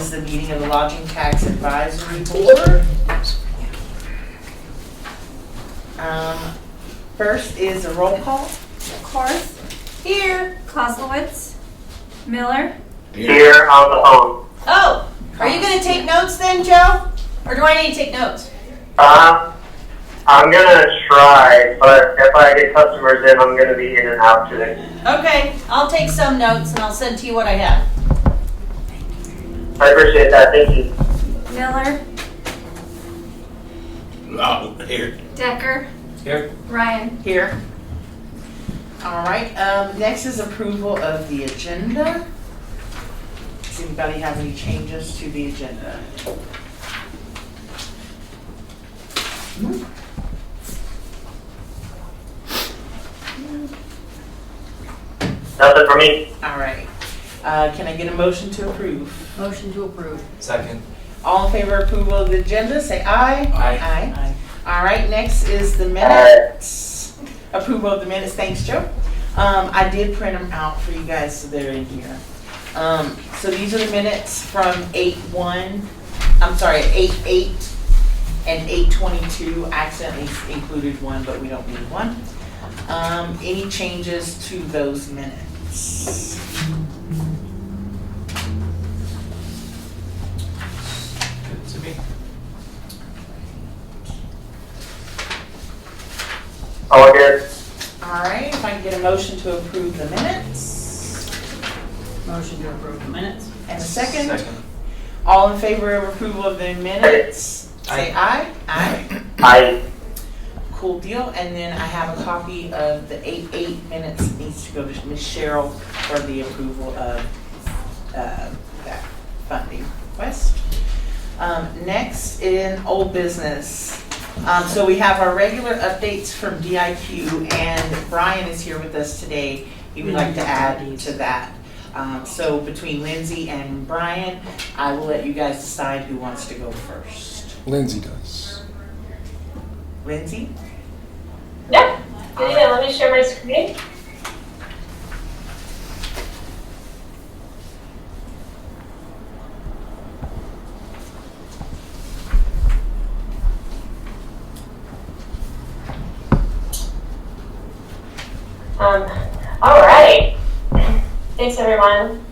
is the meeting of the Lodging Tax Advisory Board. First is a roll call. Korth, Here. Koslowitz, Miller. Here on the phone. Oh, are you going to take notes then, Joe? Or do I need to take notes? I'm gonna try, but if I get customers in, I'm gonna be in and out today. Okay, I'll take some notes and I'll send to you what I have. I appreciate that. Thank you. Miller, Here. Decker, Here. Ryan. Here. All right, next is approval of the agenda. Does anybody have any changes to the agenda? Nothing for me. All right. Can I get a motion to approve? Motion to approve. Second. All in favor of approval of the agenda, say aye. Aye. Aye. All right, next is the minutes. Approval of the minutes. Thanks, Joe. I did print them out for you guys, so they're in here. So these are the minutes from 8/1. I'm sorry, 8/8 and 8/22. I accidentally included one, but we don't need one. Any changes to those minutes? Good to me. All good. All right, if I can get a motion to approve the minutes. Motion to approve the minutes. And a second. Second. All in favor of approval of the minutes, say aye. Aye. Aye. Cool deal. And then I have a copy of the 8/8 minutes. It needs to go to Ms. Cheryl for the approval of that funding request. Next, in old business. So we have our regular updates from DIQ, and Brian is here with us today. He would like to add to that. So between Lindsay and Brian, I will let you guys decide who wants to go first. Lindsay does. Lindsay? Yeah. Let me share my screen. All right. Thanks, everyone.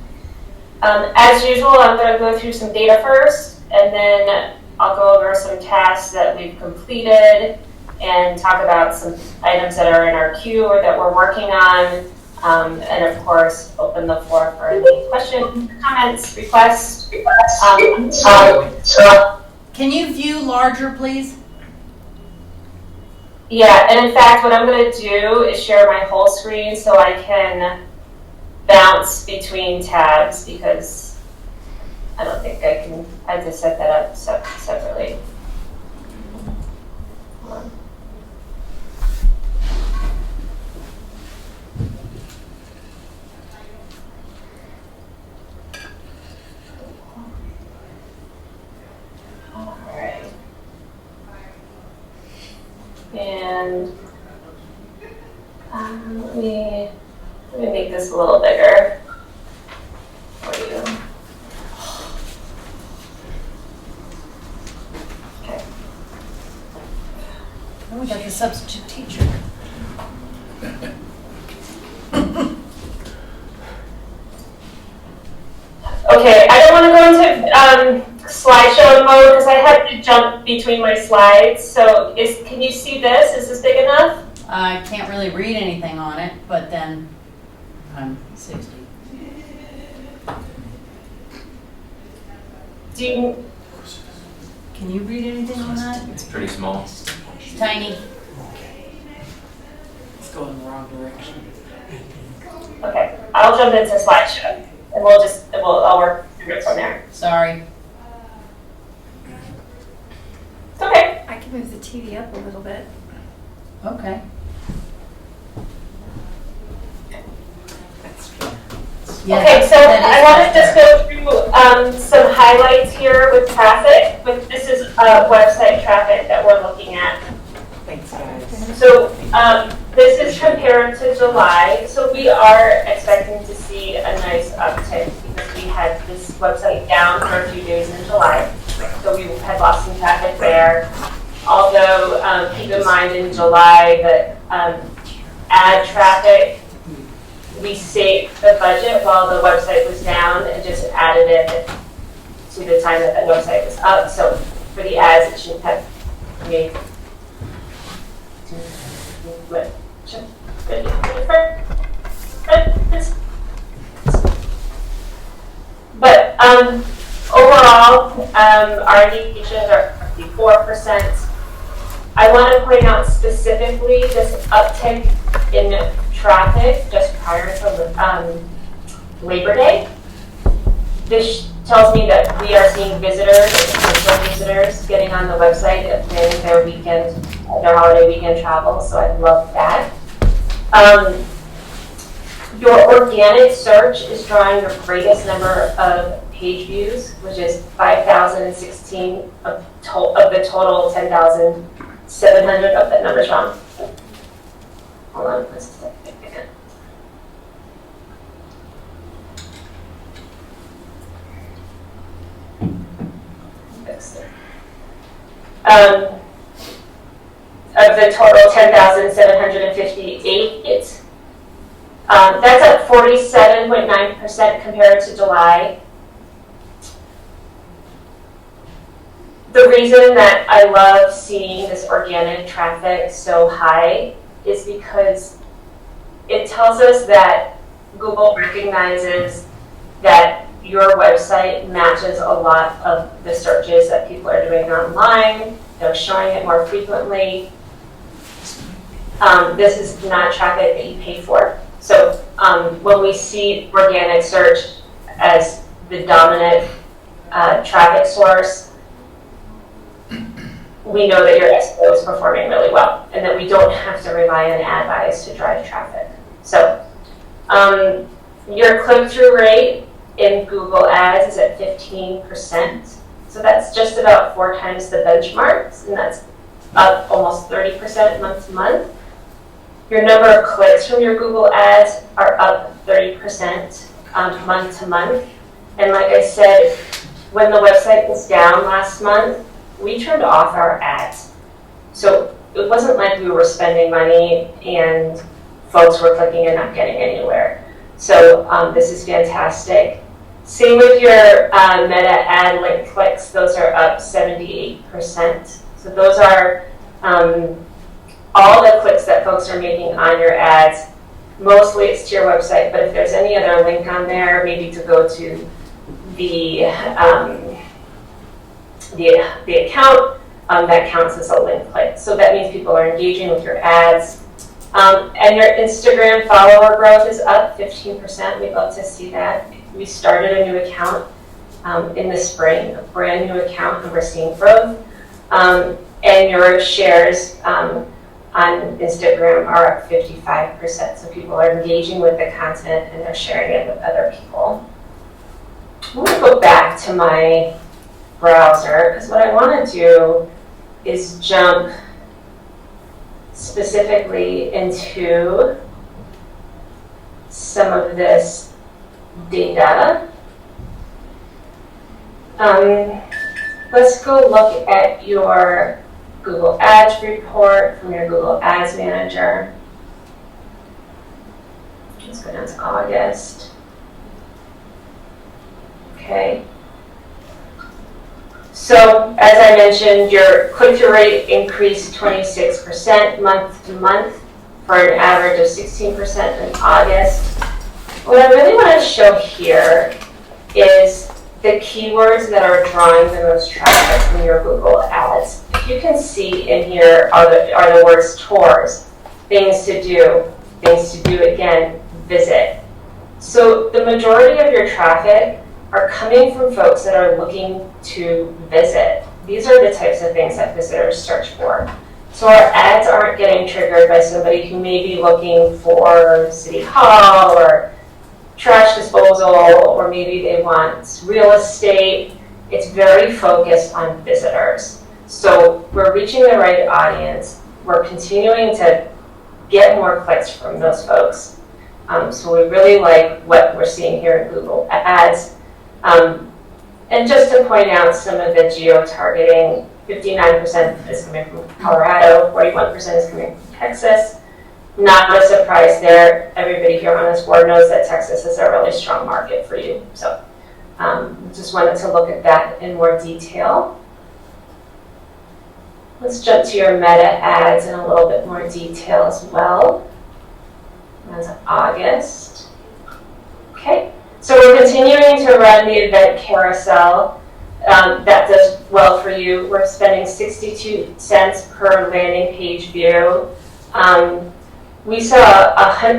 As usual, I'm going to go through some data first, and then I'll go over some tasks that we've completed and talk about some items that are in our queue or that we're working on, and of course, open the floor for any questions, comments, requests. Can you view larger, please? Yeah, and in fact, what I'm going to do is share my whole screen so I can bounce between tabs, because I don't think I can. I have to set that up separately. Hold on. All right. And let me make this a little bigger for you. Okay. Oh, we got the substitute teacher. Okay, I don't want to go into slideshow mode because I have to jump between my slides. So can you see this? Is this big enough? I can't really read anything on it, but then I'm 60. Can you read anything on that? It's pretty small. Tiny. It's going the wrong direction. Okay, I'll jump into slideshow and I'll work through it from there. Sorry. It's okay. I can move the TV up a little bit. Okay. That's good. Yeah, Okay, so that I is want to much just better. go through some highlights here with traffic. This is website traffic that we're looking at. Thanks, guys. So this is compared to July. So we are expecting to see a nice uptick because we had this website down for a few days in July. So we had lost some traffic there. Although, keep in mind in July that ad traffic, we saved the budget while the website was down and just added it to the time that the website was up. So for the ads, it shouldn't have made but overall, our engagements are 54%. I want to point out specifically this uptick in traffic just prior to Labor Day. This tells me that we are seeing visitors, potential visitors, getting on the website and planning their weekend, their holiday weekend travel. So I love that. Your organic search is drawing the greatest number of page views, which is 5,016 of the total 10,700. Oh, that number's wrong. Hold on, let's second. Of the total 10,758, that's up 47.9% compared to July. The reason that I love seeing this organic traffic so high is because it tells us that Google recognizes that your website matches a lot of the searches that people are doing online. They're showing it more frequently. This is not traffic that you pay for. So when we see organic search as the dominant traffic source, we know that your SEO is performing really well and that we don't have to rely on ad buys to drive traffic. So your click-through rate in Google Ads is at 15%. So that's just about 4 times the benchmarks, and that's up almost 30% month to month. Your number of clicks from your Google Ads are up 30% month to month. And like I said, when the website was down last month, we turned off our ads. So it wasn't like we were spending money and folks were clicking and not getting anywhere. So this is fantastic. Same with your meta ad link clicks. Those are up 78%. So those are all the clicks that folks are making on your ads. Mostly it's to your website, but if there's any other link on there, maybe to go to the account, that counts as a link click. So that means people are engaging with your ads. And your Instagram follower growth is up 15%. We'd love to see that. We started a new account in the spring, a brand new account, and we're seeing growth. And your shares on Instagram are up 55%. So people are engaging with the content and they're sharing it with other people. I'm going to go back to my browser because what I want to do is jump specifically into some of this data. Let's go look at your Google Ads report from your Google Ads Manager. Let's go down to August. Okay. So, as I mentioned, your click-through rate increased 26% month to month for an average of 16% in August. What I really want to show here is the keywords that are drawing the most traffic from your Google Ads. If you can see in here are the words tours, things to do again, visit. So the majority of your traffic are coming from folks that are looking to visit. These are the types of things that visitors search for. So our ads aren't getting triggered by somebody who may be looking for City Hall or trash disposal, or maybe they want real estate. It's very focused on visitors. So we're reaching the right audience. We're continuing to get more clicks from those folks. So we really like what we're seeing here in Google Ads. And just to point out some of the geo-targeting, 59% is coming from Colorado, 41% is coming from Texas. Not a surprise there. Everybody here on this board knows that Texas is a really strong market for you. So just wanted to look at that in more detail. Let's jump to your meta ads in a little bit more detail as well. That's August. Okay, so we're continuing to run the event carousel. That does well for you. We're spending 62 cents per landing page view. We saw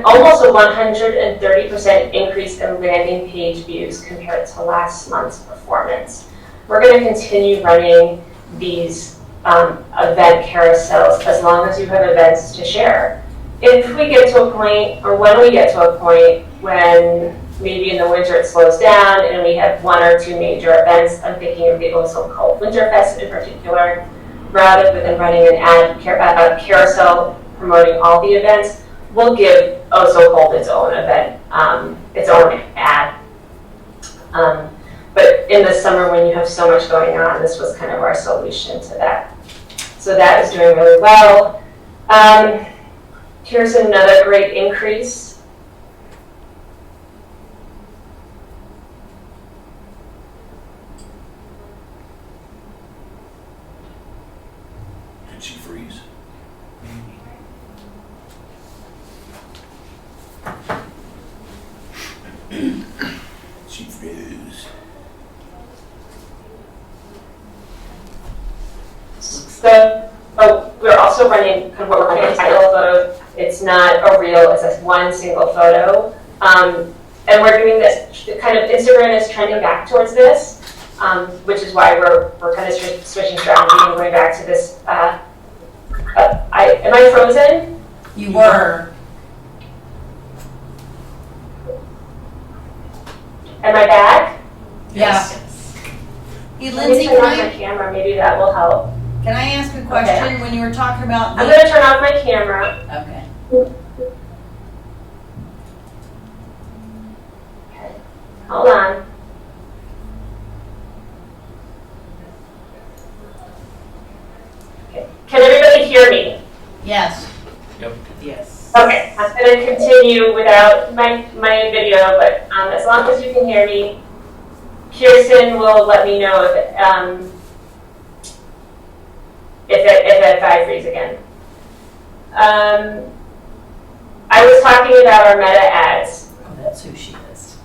almost a 130% increase in landing page views compared to last month's performance. We're going to continue running these event carousels as long as you have events to share. If we get to a point, or when we get to a point when maybe in the winter it slows down and we have 1 or 2 major events, I'm thinking of the so-called Winterfest in particular, rather than running an ad carousel promoting all the events, we'll give so-called its own event, its own ad. But in the summer when you have so much going on, this was kind of our solution to that. So that is doing really well. Here's another great increase. Did she freeze? She froze. So we're also running kind of what we're calling a title photo. It's not a reel, it's just one single photo. And we're doing this, kind of Instagram is trending back towards this, which is why we're kind of switching strategy and going back to this. Am I frozen? You were. Am I back? Yeah. Hey, Let me Lindsay, turn can off my I camera, maybe that will help. ask a question? When you were talking about I'm gonna turn off my camera. Okay. Okay, hold on. Okay, can everybody hear me? Yes. Yes. Okay, I'm gonna continue without my video, but as long as you can hear me, Kirsten will let me know if I freeze again. I was talking about our meta ads. Oh, that's who she is.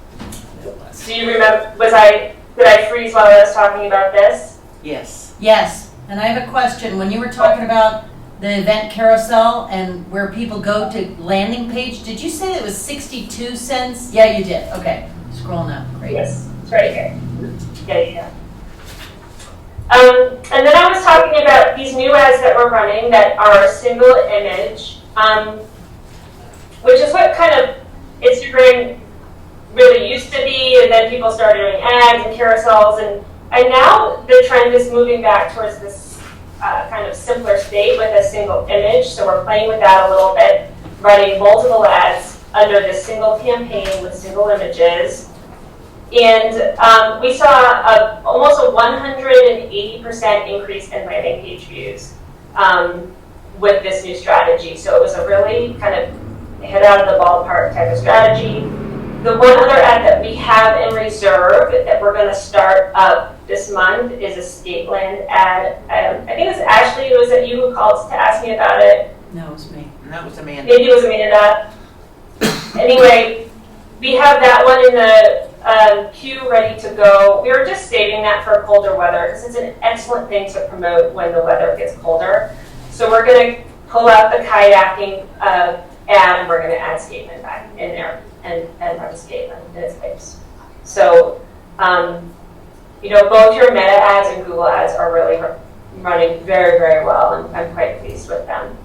Do you remember, did I freeze while I was talking about this? Yes. Yes, and I have a question. When you were talking about the event carousel and where people go to landing page, did you say it was 62 cents? Yeah, you did. Okay, scrolling up. Great. Yes, it's right here. Yeah. And then I was talking about these new ads that we're running that are a single image, which is what kind of Instagram really used to be, and then people started doing ads and carousels, and now the trend is moving back towards this kind of simpler state with a single image. So we're playing with that a little bit, running multiple ads under this single campaign with single images. And we saw almost a 180% increase in landing page views with this new strategy. So it was a really kind of hit out of the ballpark type of strategy. The one other ad that we have in reserve that we're going to start up this month is a Skateland ad. I think it was Ashley, was it you who called to ask me about it? No, it was me. And that was Amanda. Maybe it was Amanda. Anyway, we have that one in the queue ready to go. We were just saving that for colder weather because it's an excellent thing to promote when the weather gets colder. So we're going to pull out the kayaking ad and we're going to add Skateland back in there and run Skateland in its place. So, both your Meta ads and Google ads are really running very, very well, and I'm quite pleased with them.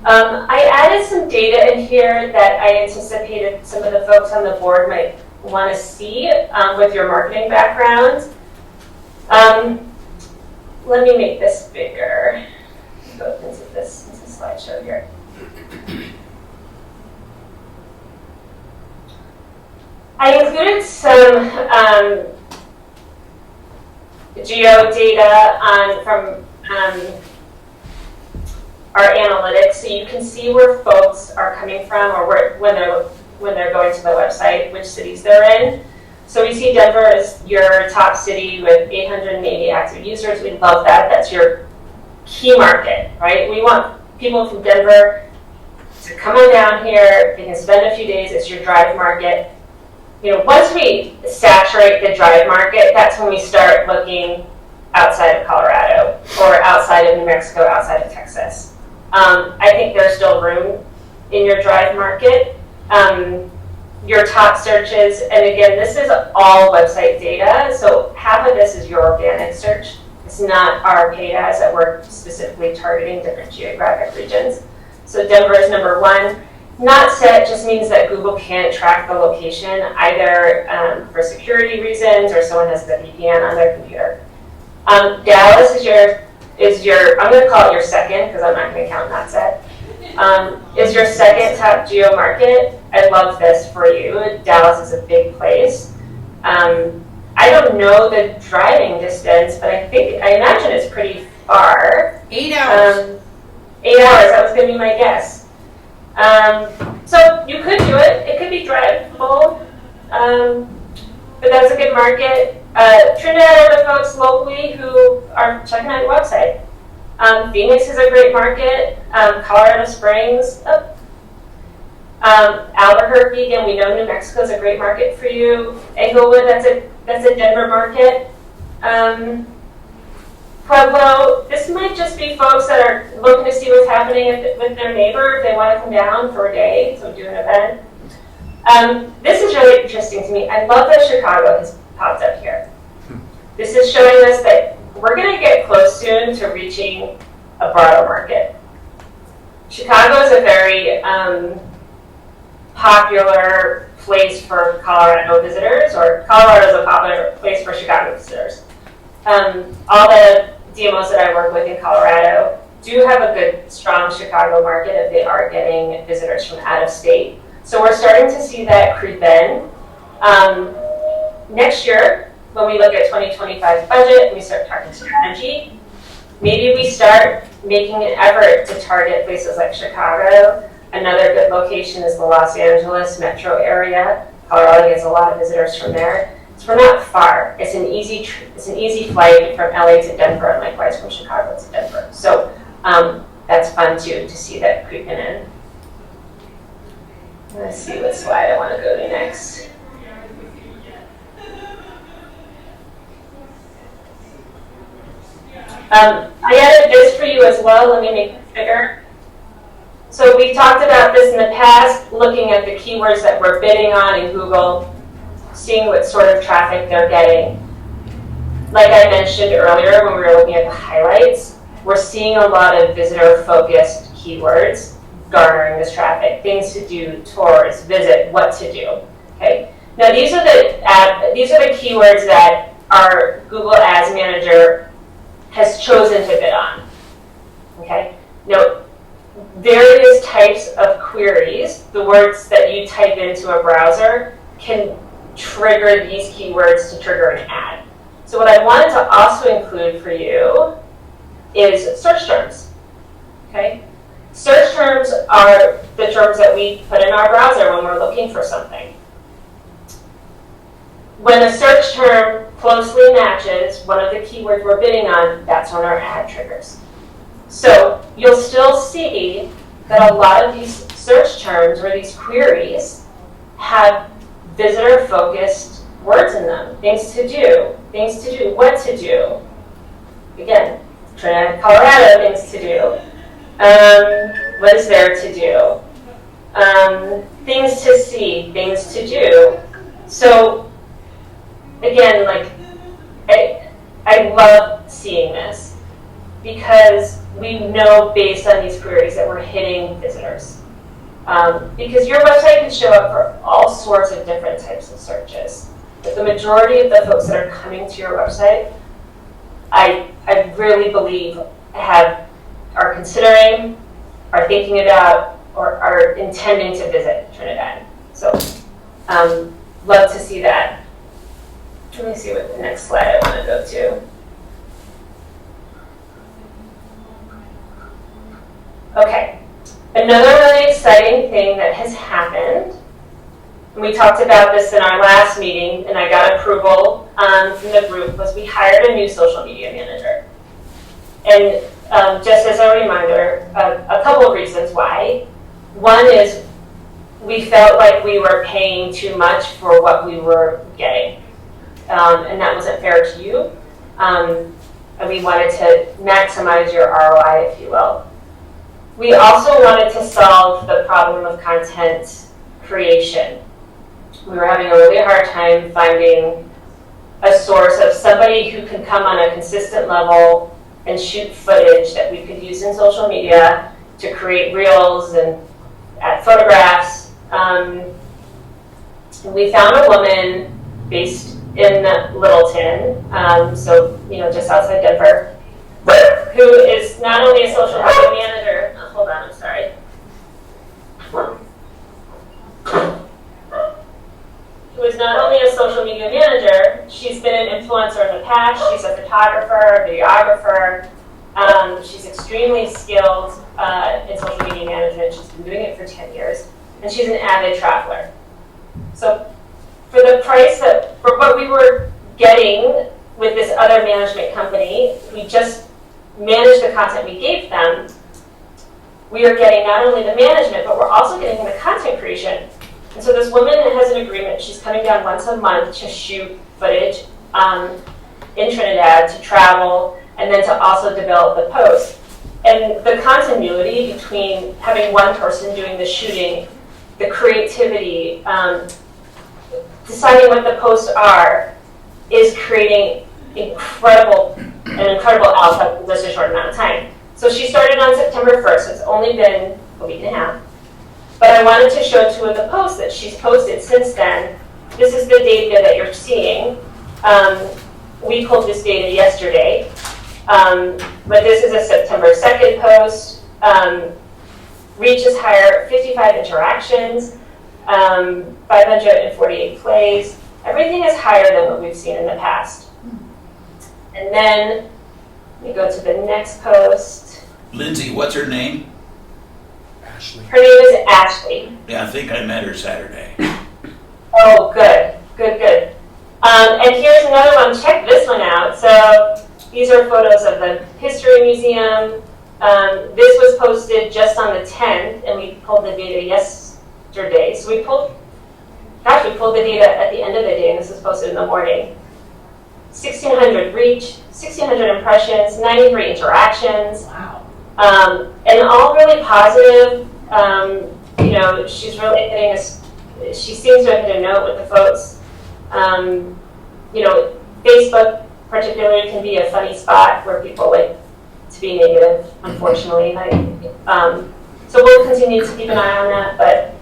I added some data in here that I anticipated some of the folks on the board might want to see with your marketing background. Let me make this bigger. Go into this slideshow here. I included some geo data from our analytics, so you can see where folks are coming from, or when they're going to the website, which cities they're in. So we see Denver as your top city with 880 active users. We love that. That's your key market, right? We want people from Denver to come on down here. They can spend a few days. It's your drive market. You know, once we saturate the drive market, that's when we start looking outside of Colorado or outside of New Mexico, outside of Texas. I think there's still room in your drive market. Your top searches, and again, this is all website data, so half of this is your organic search. It's not our paid ads that we're specifically targeting different geographic regions. So Denver is number one. Not set just means that Google can't track the location either for security reasons or someone has the VPN on their computer. Dallas is your, I'm going to call it your second because I'm not going to count not set. Is your second top geo market. I love this for you. Dallas is a big place. I don't know the driving distance, but I imagine it's pretty far. 8 hours. 8 hours, that was going to be my guess. So you could do it. It could be drivable, but that's a good market. Trinidad are the folks locally who are checking out your website. Phoenix is a great market. Colorado Springs. Albuquerque, again, we know New Mexico is a great market for you. Englewood, that's a Denver market. Pueblo, this might just be folks that are looking to see what's happening with their neighbor if they want to come down for a day, so do an event. This is really interesting to me. I love that Chicago has popped up here. This is showing us that we're going to get close soon to reaching a broader market. Chicago is a very popular place for Colorado visitors, or Colorado is a popular place for Chicago visitors. All the DMOs that I work with in Colorado do have a good, strong Chicago market if they are getting visitors from out of state. So we're starting to see that creep in. Next year, when we look at 2025 budget and we start talking strategy, maybe we start making an effort to target places like Chicago. Another good location is the Los Angeles metro area. Colorado gets a lot of visitors from there. So we're not far. It's an easy flight from LA to Denver, and likewise from Chicago to Denver. So that's fun too, to see that creeping in. Let's see what slide I want to go to next. I added this for you as well. Let me make it bigger. So we talked about this in the past, looking at the keywords that we're bidding on in Google, seeing what sort of traffic they're getting. Like I mentioned earlier when we were looking at the highlights, we're seeing a lot of visitor-focused keywords garnering this traffic. Things to do, tours, visit, what to do. Okay. Now these are the keywords that our Google Ads Manager has chosen to bid on. Okay. Now, various types of queries, the words that you type into a browser, can trigger these keywords to trigger an ad. So what I wanted to also include for you is search terms. Okay? Search terms are the terms that we put in our browser when we're looking for something. When a search term closely matches one of the keywords we're bidding on, that's when our ad triggers. So you'll still see that a lot of these search terms or these queries have visitor-focused words in them. Things to do, what to do. Again, Trinidad, Colorado, things to do. What is there to do? Things to see, things to do. So again, like I love seeing this because we know based on these queries that we're hitting visitors. Because your website can show up for all sorts of different types of searches. But the majority of the folks that are coming to your website, I really believe are considering, are thinking about, or are intending to visit Trinidad. So love to see that. Let me see what the next slide I want to go to. Okay, another really exciting thing that has happened, and we talked about this in our last meeting, and I got approval from the group, was we hired a new social media manager. And just as a reminder, a couple of reasons why. One is we felt like we were paying too much for what we were getting, and that wasn't fair to you. And we wanted to maximize your ROI, if you will. We also wanted to solve the problem of content creation. We were having a really hard time finding a source of somebody who can come on a consistent level and shoot footage that we could use in social media to create reels and add photographs. We found a woman based in Littleton, so just outside Denver, who is not only a social media manager. Oh, hold on, I'm sorry. Who is not only a social media manager, she's been an influencer in the past. She's a photographer, videographer. She's extremely skilled in social media management. She's been doing it for 10 years, and she's an avid traveler. So for the price for what we were getting with this other management company, we just managed the content we gave them. We are getting not only the management, but we're also getting the content creation. And so this woman has an agreement. She's coming down once a month to shoot footage in Trinidad, to travel, and then to also develop the post. And the continuity between having one person doing the shooting, the creativity, deciding what the posts are, is creating an incredible output in just a short amount of time. So she started on September 1st. It's only been a week and a half. But I wanted to show 2 of the posts that she's posted since then. This is the data that you're seeing. We pulled this data yesterday. But this is a September 2nd post. Reach is higher, 55 interactions, 548 plays. Everything is higher than what we've seen in the past. And then we go to the next post. Lindsay, what's her name? Ashley. Her name is Ashley. Yeah, I think I met her Saturday. Oh, good. And here's another one. Check this one out. So these are photos of the History Museum. This was posted just on the 10th, and we pulled the data yesterday. So we pulled the data at the end of the day, and this was posted in the morning. 1,600 reach, 1,600 impressions, 93 interactions. Wow. And all really positive. She's really hitting us. She seems to have hit a note with the folks. Facebook particularly can be a funny spot where people like to be negative, unfortunately. So we'll continue to keep an eye on that, but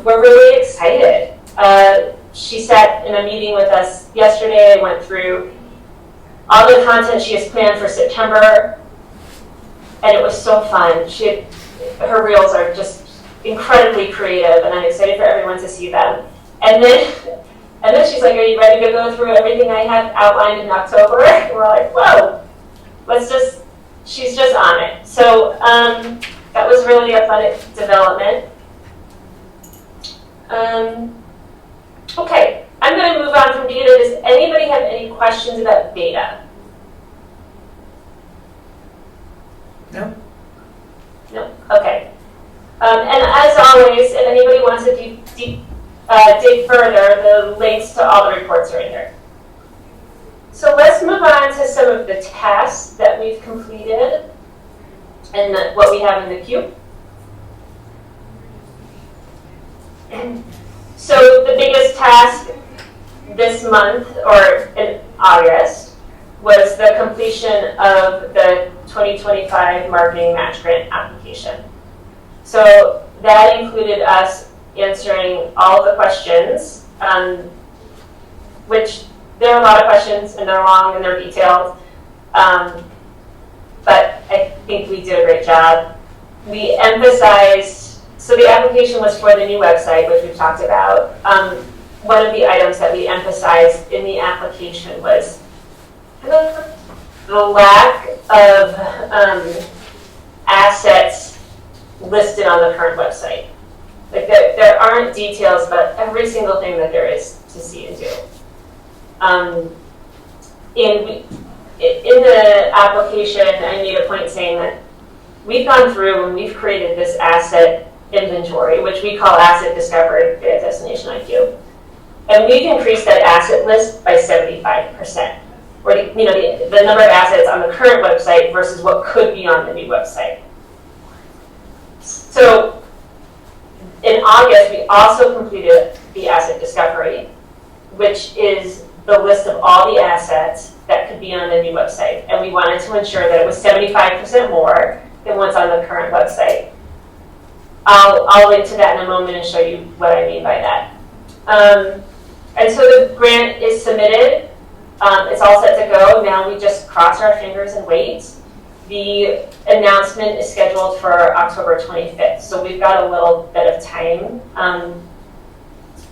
we're really excited. She sat in a meeting with us yesterday and went through all the content she has planned for September, and it was so fun. Her reels are just incredibly creative, and I'm excited for everyone to see them. And then she's like, "Are you ready to go through everything I have outlined in October?" And we're like, "Whoa, she's just on it." So that was really a fun development. Okay, I'm going to move on from data. Does anybody have any questions about data? No? No? Okay. And as always, if anybody wants to dig further, the links to all the reports are in here. So let's move on to some of the tasks that we've completed and what we have in the queue. So the biggest task this month, or in August, was the completion of the 2025 Marketing Match Grant application. So that included us answering all the questions, which there are a lot of questions, and they're long and they're detailed, but I think we did a great job. We emphasized, so the application was for the new website, which we've talked about. one of the items that we emphasized in the application was kind of the lack of assets listed on the current website. Like there aren't details about every single thing that there is to see and do. In the application, I made a point saying that we've gone through and we've created this asset inventory, which we call asset discovery at Destination IQ. And we've increased that asset list by 75%. Or the number of assets on the current website versus what could be on the new website. So in August, we also completed the asset discovery, which is the list of all the assets that could be on the new website. And we wanted to ensure that it was 75% more than what's on the current website. I'll link to that in a moment and show you what I mean by that. And so the grant is submitted. It's all set to go. Now we just cross our fingers and wait. The announcement is scheduled for October 25th. So we've got a little bit of time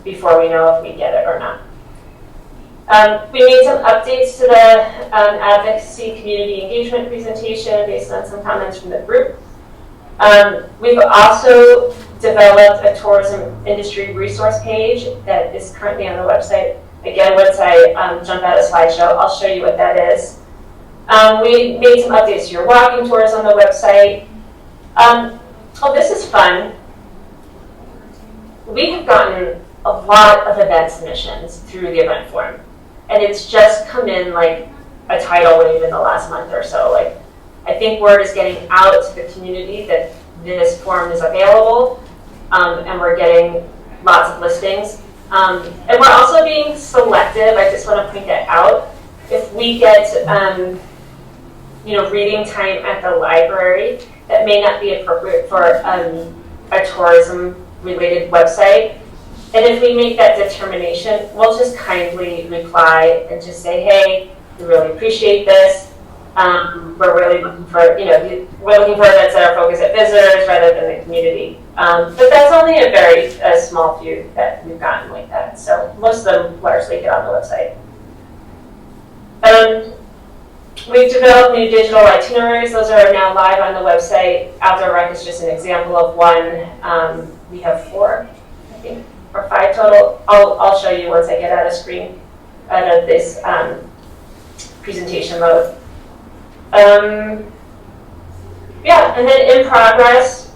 before we know if we get it or not. We made some updates to the advocacy community engagement presentation based on some comments from the group. We've also developed a tourism industry resource page that is currently on the website. Again, once I jump out of slideshow, I'll show you what that is. We made some updates to your walking tours on the website. Oh, this is fun. We have gotten a lot of event submissions through the event form. And it's just come in like a tidal wave in the last month or so. Like, I think word is getting out to the community that this form is available, and we're getting lots of listings. And we're also being selective. I just want to point that out. If we get, reading time at the library, that may not be appropriate for a tourism-related website. And if we make that determination, we'll just kindly reply and just say, hey, we really appreciate this. We're really looking for, we're looking for events that are focused at visitors rather than the community. But that's only a very small few that we've gotten like that. So most of them largely get on the website. We've developed new digital itineraries. Those are now live on the website. Outdoor Rec is just an example of one. We have 4, I think, or 5 total. I'll show you once I get out of this presentation mode. Yeah, and then in progress,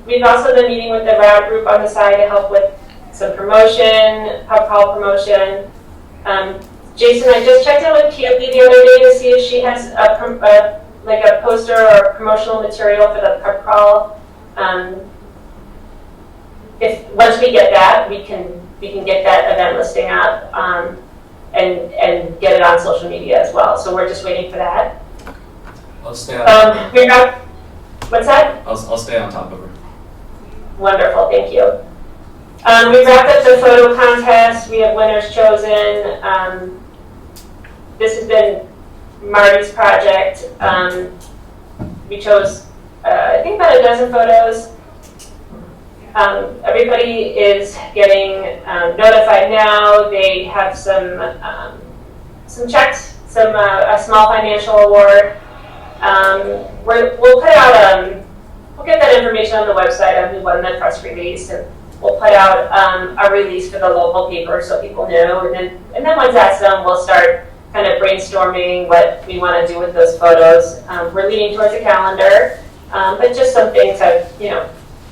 we've also been meeting with the RAD group on the side to help with some promotion, pub crawl promotion. Jason, I just checked in with Keely the other day to see if she has a poster or promotional material for the pub crawl. If once we get that, we can get that event listing up and get it on social media as well. So we're just waiting for that. I'll stay on. What's that? I'll stay on top of her. Wonderful, thank you. We wrapped up the photo contest. We have winners chosen. This has been Marty's project. We chose, I think, about a dozen photos. Everybody is getting notified now. They have some checks, a small financial award. We'll put out, we'll get that information on the website on who won the press release, and we'll put out a release for the local paper so people know. And then once that's done, we'll start kind of brainstorming what we want to do with those photos. We're leaning towards a calendar, but just something to,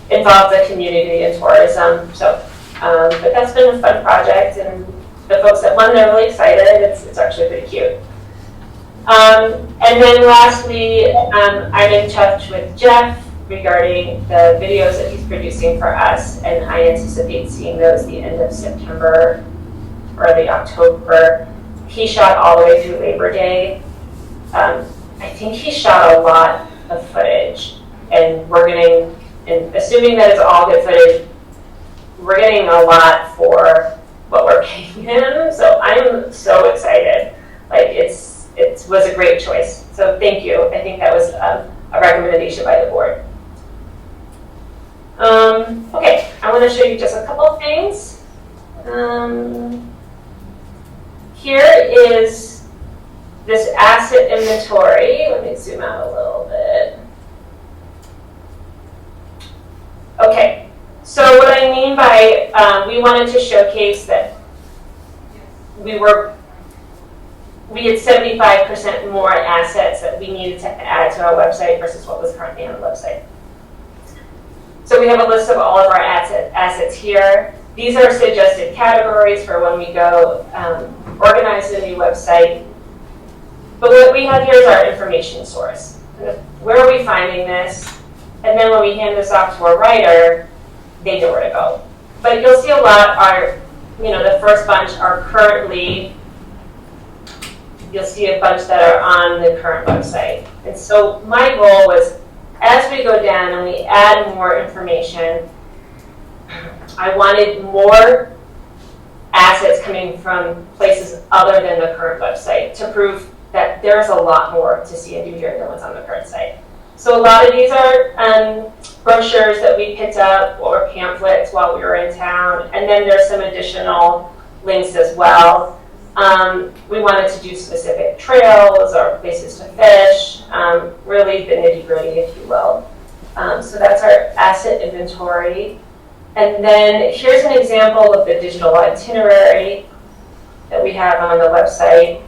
involve the community and tourism. So, but that's been a fun project, and the folks that won, they're really excited. It's actually pretty cute. And then lastly, I'm in touch with Jeff regarding the videos that he's producing for us, and I anticipate seeing those the end of September, early October. He shot all the way through Labor Day. I think he shot a lot of footage, and and assuming that it's all good footage, we're getting a lot for what we're paying him. So I'm so excited. Like it was a great choice. So thank you. I think that was a recommendation by the board. Okay, I want to show you just a couple of things. Here is this asset inventory. Let me zoom out a little bit. Okay, so what I mean by we wanted to showcase that we had 75% more assets that we needed to add to our website versus what was currently on the website. So we have a list of all of our assets here. These are suggested categories for when we go organize a new website. But what we have here is our information source. Where are we finding this? And then when we hand this off to a writer, they know where to go. But you'll see a lot are, the first bunch are currently, you'll see a bunch that are on the current website. And so my goal was, as we go down and we add more information, I wanted more assets coming from places other than the current website to prove that there's a lot more to see and do here than what's on the current site. So a lot of these are brochures that we picked up or pamphlets while we were in town, and then there's some additional links as well. We wanted to do specific trails or places to fish, really the nitty-gritty, if you will. So that's our asset inventory. And then here's an example of the digital itinerary that we have on the website.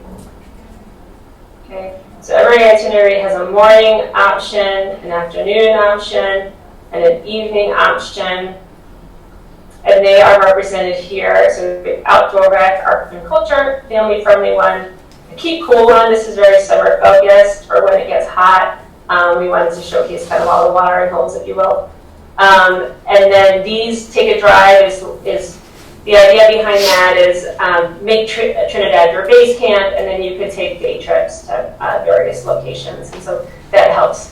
Okay, so every itinerary has a morning option, an afternoon option, and an evening option. And they are represented here. So outdoor rec, art and culture, family-friendly one. The keep cool one, this is very summer focused, or when it gets hot. We wanted to showcase kind of all the watering holes, if you will. And then these take a drive is the idea behind that is make Trinidad your base camp, and then you could take day trips to various locations. And so that helps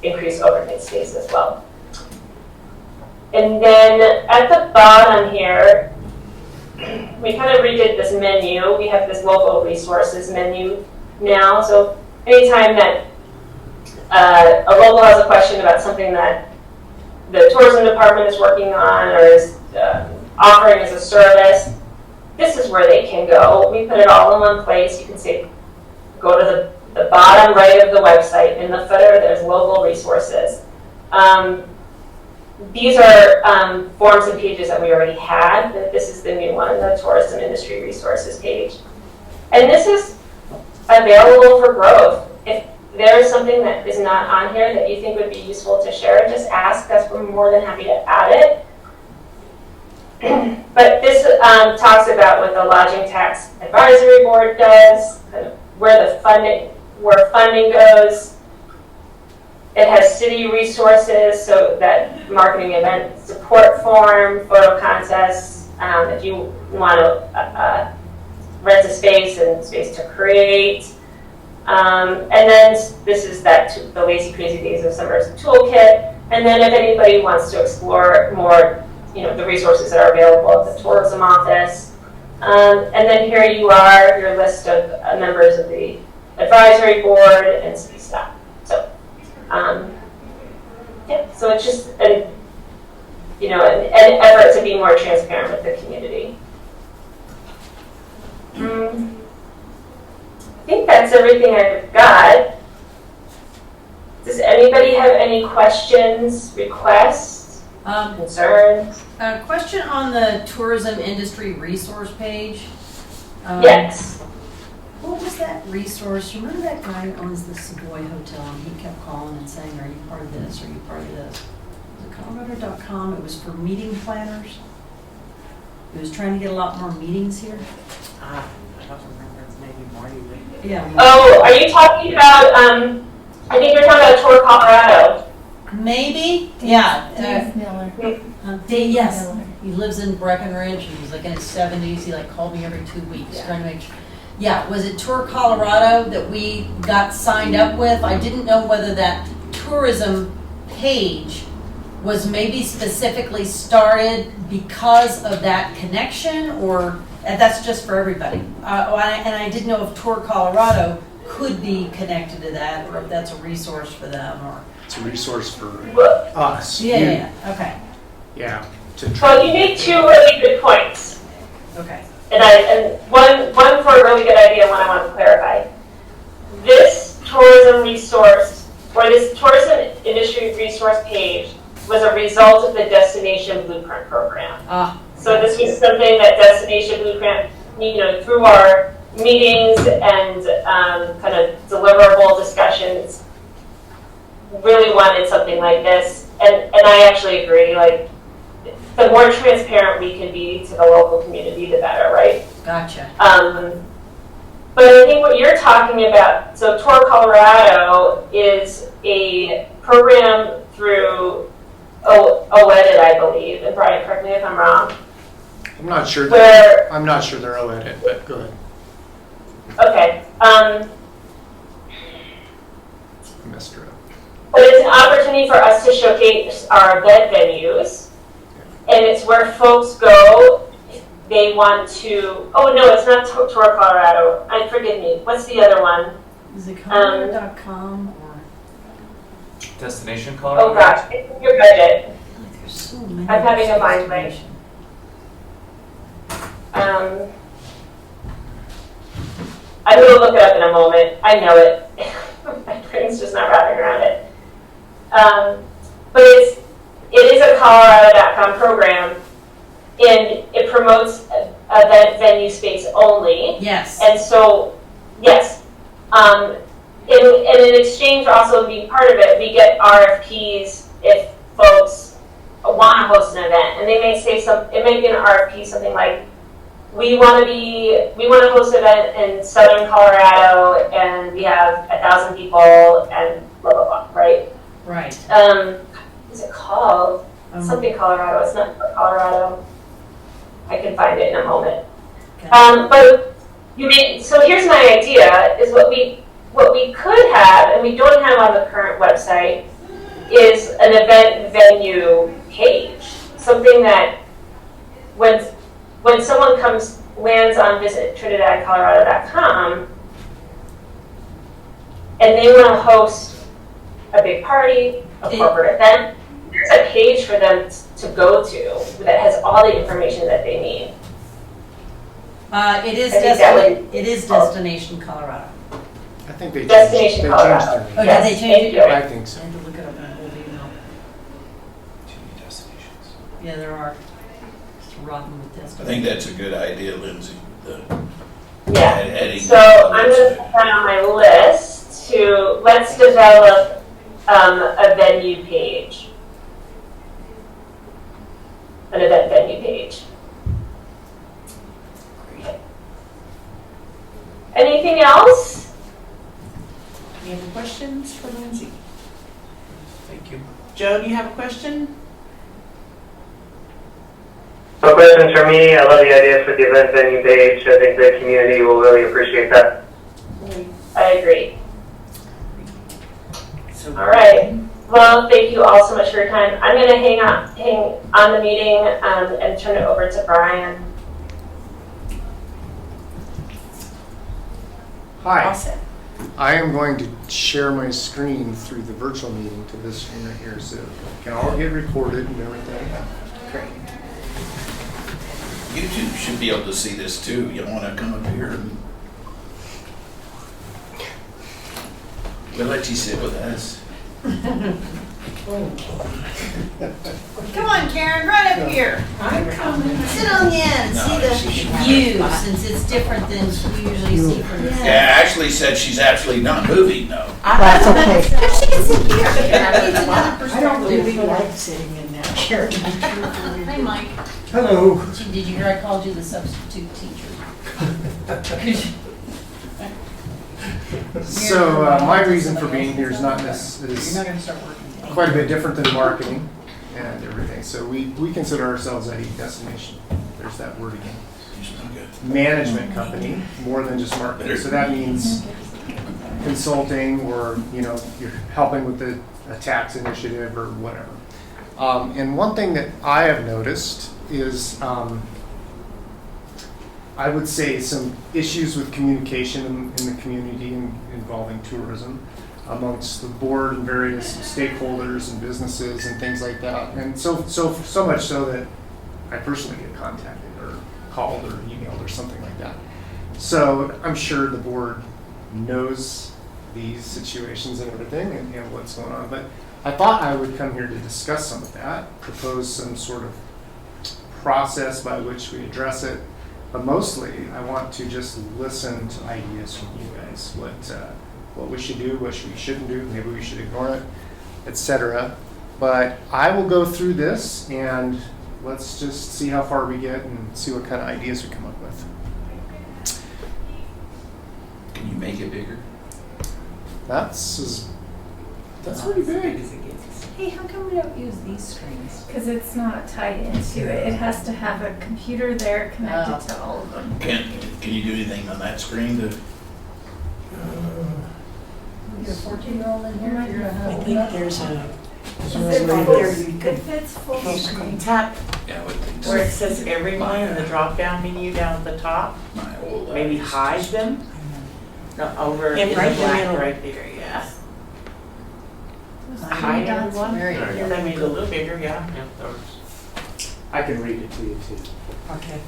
increase overnight stays as well. And then at the bottom here, we kind of redid this menu. We have this local resources menu now. So anytime that a local has a question about something that the tourism department is working on or is offering as a service, this is where they can go. We put it all in one place. You can say, go to the bottom right of the website. In the footer, there's local resources. These are forms and pages that we already had. This is the new one, the tourism industry resources page. And this is available for growth. If there is something that is not on here that you think would be useful to share, just ask us. We're more than happy to add it. But this talks about what the Lodging Tax Advisory Board does, where funding goes. It has city resources, so that marketing event support form, photo contests, if you want to rent a space and space to create. And then this is the Lazy Crazy Days of Summer's toolkit. And then if anybody wants to explore more, the resources that are available at the tourism office. And then here you are, your list of members of the advisory board and city staff. So, so it's just an effort to be more transparent with the community. I think that's everything I've got. Does anybody have any questions, requests, concerns? A question on the tourism industry resource page. Yes. What was that resource? Remember that guy who owns the Savoy Hotel, and he kept calling and saying, are you part of this? Are you part of this? Was it Colorado.com? It was for meeting planners. He was trying to get a lot more meetings here. I don't remember. It's maybe Marty. Yeah. Oh, are you talking about, I think you're talking about Tour Colorado. Maybe? Yeah. Dave Miller. Dave, yes. He lives in Breckenridge, and he's like in his 70s. He called me every 2 weeks trying to make sure. Yeah, was it Tour Colorado that we got signed up with? I didn't know whether that tourism page was maybe specifically started because of that connection, or that's just for everybody. And I didn't know if Tour Colorado could be connected to that, or if that's a resource for them, or. It's a resource for us. Yeah. Okay. Yeah. Well, you made two really good points. Okay. And one for a really good idea, and one I want to clarify. This tourism resource, or this tourism industry resource page, was a result of the Destination Blueprint program. So this was something that Destination Blueprint, through our meetings and kind of deliverable discussions, really wanted something like this. And I actually agree, like, the more transparent we can be to the local community, the better, right? Gotcha. But I think what you're talking about, so Tour Colorado is a program through OEDIT, I believe, and Brian, correct me if I'm wrong. I'm not sure. Where, I'm not sure they're OEDIT, but go ahead. okay. I messed her up. But it's an opportunity for us to showcase our event venues, and it's where folks go. They want to. Oh no, it's not Tour Colorado. Forgive me. What's the other one? Is it Colorado.com or? Destination Colorado? Oh gosh, it's in your budget. There's so many. I'm having a mind blank. I'm going to look it up in a moment. I know it. My brain's just not wrapping around it. But it is a Colorado.com program, and it promotes event venue space only. Yes. And so, yes. And in exchange for also being part of it, we get RFPs if folks want to host an event. And they may say it may be an RFP, something like, we want to host an event in southern Colorado, and we have 1,000 people, and blah blah blah, right? Right. Is it called something Colorado? It's not Colorado. I can find it in a moment. Okay. But so here's my idea: is what we could have, and we don't have on the current website, is an event venue page, something that when someone lands on visit TrinidadColorado.com and they want to host a big party, a corporate event, there's a page for them to go to that has all the information that they need. It is Destination Colorado. I think they Destination changed Colorado. their name. Oh, did they change it? Thank you. I think so. I had to look it up in an old email. Too many destinations. Yeah, there are. It's rotten with I Destination. think that's a good idea, Lindsay. Yeah. Adding So I'm going to put that on my list to let's develop a venue page, an event venue page. Anything else? Any other questions for Lindsay? Thank you. Joe, do you have a question? No questions for me. I love the idea for the event venue page. I think the community will really appreciate that. I agree. So, All right. Well, thank you all so much for your time. I'm going to hang on the meeting and turn it over to Brian. Hi. Awesome. I am going to share my screen through the virtual meeting to this screen right here, so it can all get recorded and everything. Great. YouTube should be able to see this too. You want to come up here and we'll let you sit with us. Come on, Karen, right up here. I'm coming. Sit on the end, No, see the she should- view, since it's different than you usually see from the Yeah, actually said she's actually not moving though. That's okay. She can sit here. It's another I don't really perspective. like sitting in that chair. Hi, Mike. Hello. Did you hear I called you the substitute teacher? So my reason for being here is not You're is not gonna start working. quite a bit different than marketing and everything. So we consider ourselves a destination. There's that word again. She's not good. Management company more than just marketing. So that means consulting, or you're helping with a tax initiative or whatever. And one thing that I have noticed is I would say some issues with communication in the community involving tourism amongst the board and various stakeholders and businesses and things like that. And so much so that I personally get contacted or called or emailed or something like that. So I'm sure the board knows these situations and everything and what's going on. But I thought I would come here to discuss some of that, propose some sort of process by which we address it. But mostly, I want to just listen to ideas from you guys, what we should do, what we shouldn't do, maybe we should ignore it, etc. But I will go through this and let's just see how far we get and see what kind of ideas we come up with. Can you make it bigger? That's pretty big. Hey, how come we don't use these screens? Because it's not tied into it. It has to have a computer there connected to all of them. Can you do anything on that screen to? You get a 14-year-old in here? You're gonna have I all think that? there's a Is room it right full- there you It could fits full screen. tap Yeah, I would think where it so. says everyone in the drop-down menu down at the top. My old Maybe laptop hide is- them. No, over Yeah, in the right in the black middle. right there, yeah. Three Hide dots, everyone. very There you good. go. I made it a little bigger, yeah. Yeah, that works. I can read it to you too. Okay.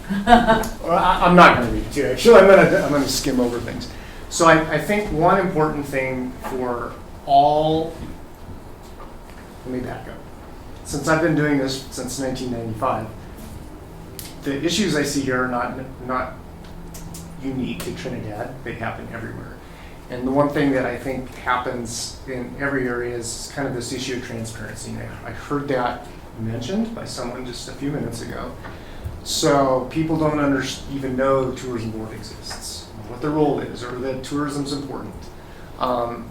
Well, I'm not going to read it to you. Actually, I'm going to skim over things. So I think one important thing for all. Let me back up. Since I've been doing this since 1995, the issues I see here are not unique to Trinidad. They happen everywhere. And the one thing that I think happens in every area is kind of this issue of transparency. And I heard that mentioned by someone just a few minutes ago. So people don't even know the tourism board exists, what their role is, or that tourism's important.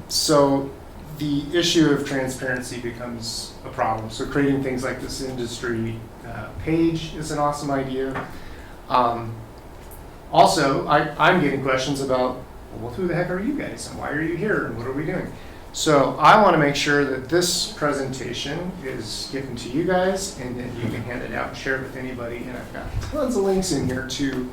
So the issue of transparency becomes a problem. So creating things like this industry page is an awesome idea. Also, I'm getting questions about, well, who the heck are you guys and why are you here and what are we doing? So I want to make sure that this presentation is given to you guys and then you can hand it out and share it with anybody. And I've got tons of links in here to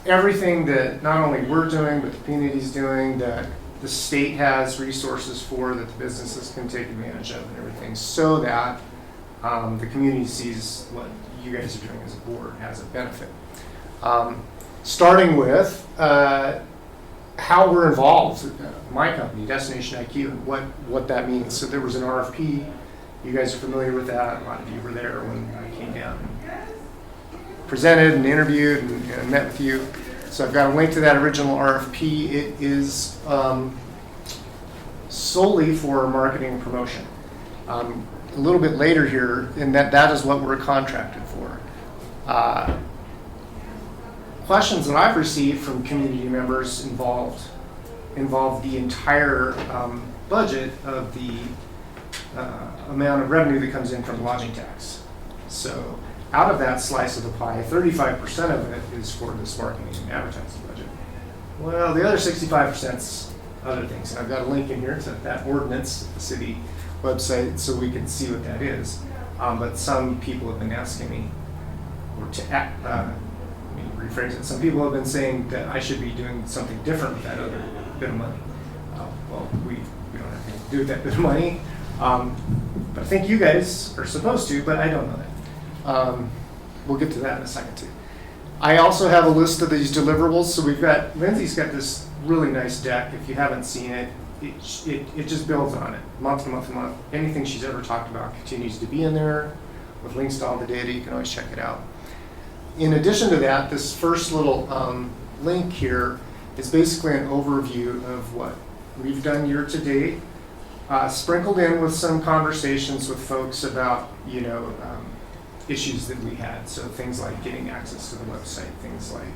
everything that not only we're doing, but the community's doing, that the state has resources for, that the businesses can take advantage of and everything, so that the community sees what you guys are doing as a board as a benefit. Starting with how we're involved, my company, Destination IQ, and what that means. So there was an RFP. You guys are familiar with that. A lot of you were there when I came down and presented and interviewed and met with you. So I've got a link to that original RFP. It is solely for marketing and promotion. A little bit later here, and that is what we're contracted for. Questions that I've received from community members involve the entire budget of the amount of revenue that comes in from lodging tax. So out of that slice of the pie, 35% of it is for this marketing and advertising budget. Well, the other 65% is other things. And I've got a link in here to that ordinance at the city website so we can see what that is. But some people have been asking me, or let me rephrase it, some people have been saying that I should be doing something different with that other bit of money. Well, we don't have anything to do with that bit of money. But I think you guys are supposed to, but I don't know that. We'll get to that in a second too. I also have a list of these deliverables. So Lindsay's got this really nice deck. If you haven't seen it, it just builds on it, month to month to month. Anything she's ever talked about continues to be in there with links to all the data. You can always check it out. In addition to that, this first little link here is basically an overview of what we've done year to date, sprinkled in with some conversations with folks about, issues that we had. So things like getting access to the website, things like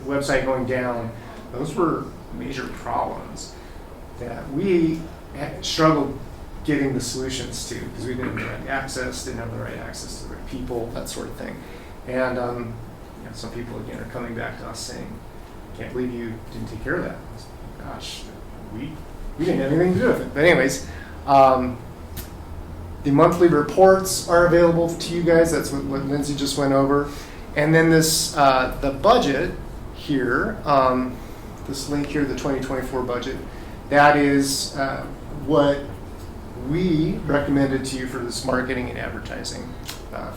website going down. Those were major problems that we had struggled getting the solutions to because we didn't have the right access, didn't have the right access to the right people, that sort of thing. And some people, again, are coming back to us saying, can't believe you didn't take care of that. Gosh, we didn't have anything to do with it. But anyways, the monthly reports are available to you guys. That's what Lindsay just went over. And then this, the budget here, this link here, the 2024 budget, that is what we recommended to you for this marketing and advertising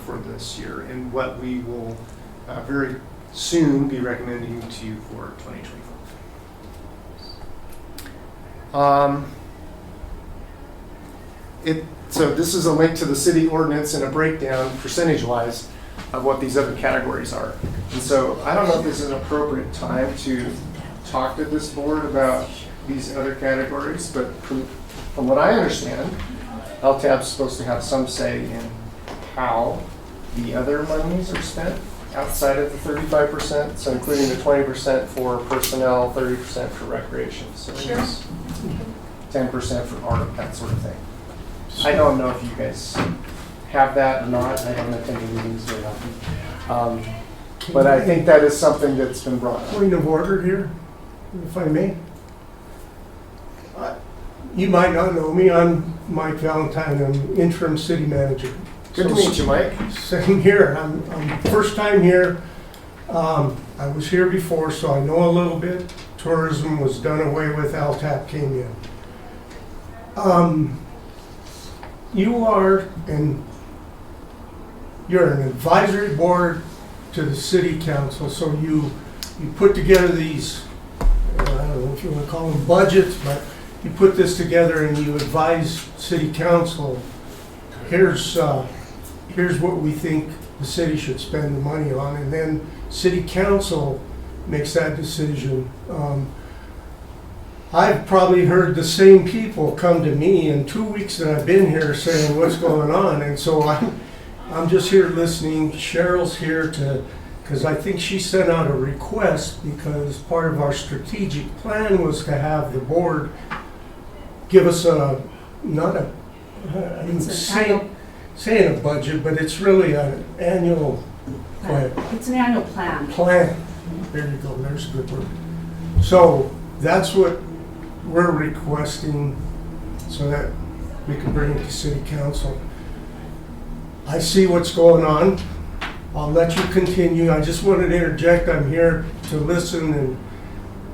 for this year, and what we will very soon be recommending to you for 2024. So this is a link to the city ordinance and a breakdown percentage-wise of what these other categories are. And so I don't know if this is an appropriate time to talk to this board about these other categories, but from what I understand, LTAB is supposed to have some say in how the other monies are spent outside of the 35%, so including the 20% for personnel, 30% for recreation, so Sure. 10% for art, that sort of thing. I don't know if you guys have that or not. I don't attend the meetings very often. But I think that is something that's been brought up. Point of order here, if I may. You might not know me. I'm Mike Valentine. I'm interim city manager. Good to meet you, Mike. Same here. I'm first time here. I was here before, so I know a little bit. Tourism was done away with. LTAP came in. You're an advisory board to the city council, so you put together these, I don't know if you want to call them budgets, but you put this together and you advise city council, here's what we think the city should spend the money on, and then city council makes that decision. I've probably heard the same people come to me in 2 weeks that I've been here saying what's going on, and so I'm just here listening. Cheryl's here because I think she sent out a request because part of our strategic plan was to have the board give us saying a budget, but it's really an annual plan. It's an annual plan. There you go, there's a good word. So that's what we're requesting so that we can bring it to city council. I see what's going on. I'll let you continue. I just wanted to interject. I'm here to listen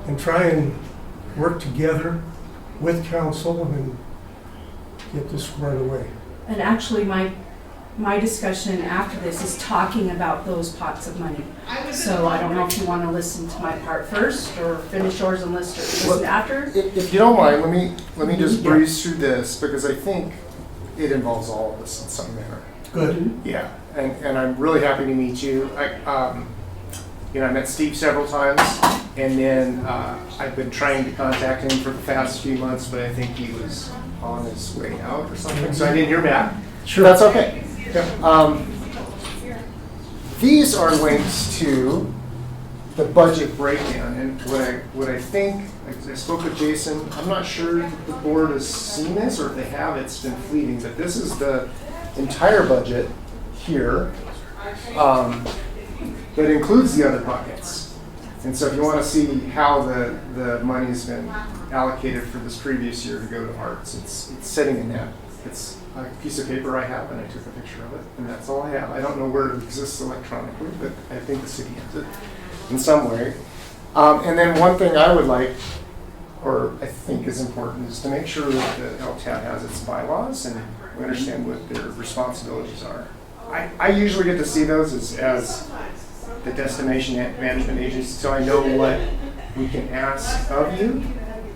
and try and work together with council and get this squared away. And actually, my discussion after this is talking about those pots of money. So I don't know if you want to listen to my part first or finish yours and listen after. If you don't mind, let me just breeze through this because I think it involves all of us in some manner. Good. Yeah, and I'm really happy to meet you. I met Steve several times, and then I've been trying to contact him for the past few months, but I think he was on his way out or something, so I didn't hear back. Sure, that's okay. These are links to the budget breakdown, and what I think, I spoke with Jason. I'm not sure if the board has seen this or if they have. It's been fleeting, but this is the entire budget here that includes the other buckets. And so if you want to see how the money's been allocated for this previous year to go to arts, it's sitting in that. It's a piece of paper I have, and I took a picture of it, and that's all I have. I don't know where it exists electronically, but I think the city has it in some way. And then one thing I would like, or I think is important, is to make sure that the LTAB has its bylaws and we understand what their responsibilities are. I usually get to see those as the destination management agency, so I know what we can ask of you,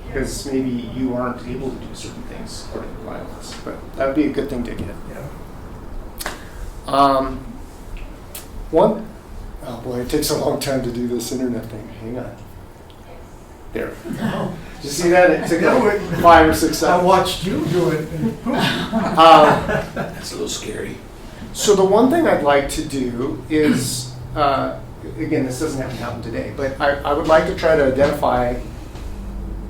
because maybe you aren't able to do certain things according to the bylaws. But that would be a good thing to get. Oh boy, it takes a long time to do this internet thing. Hang on. There. Did you see that? It took 5 or 6 I seconds. watched you do it. And That's a little scary. So the one thing I'd like to do is, again, this doesn't have to happen today, but I would like to try to identify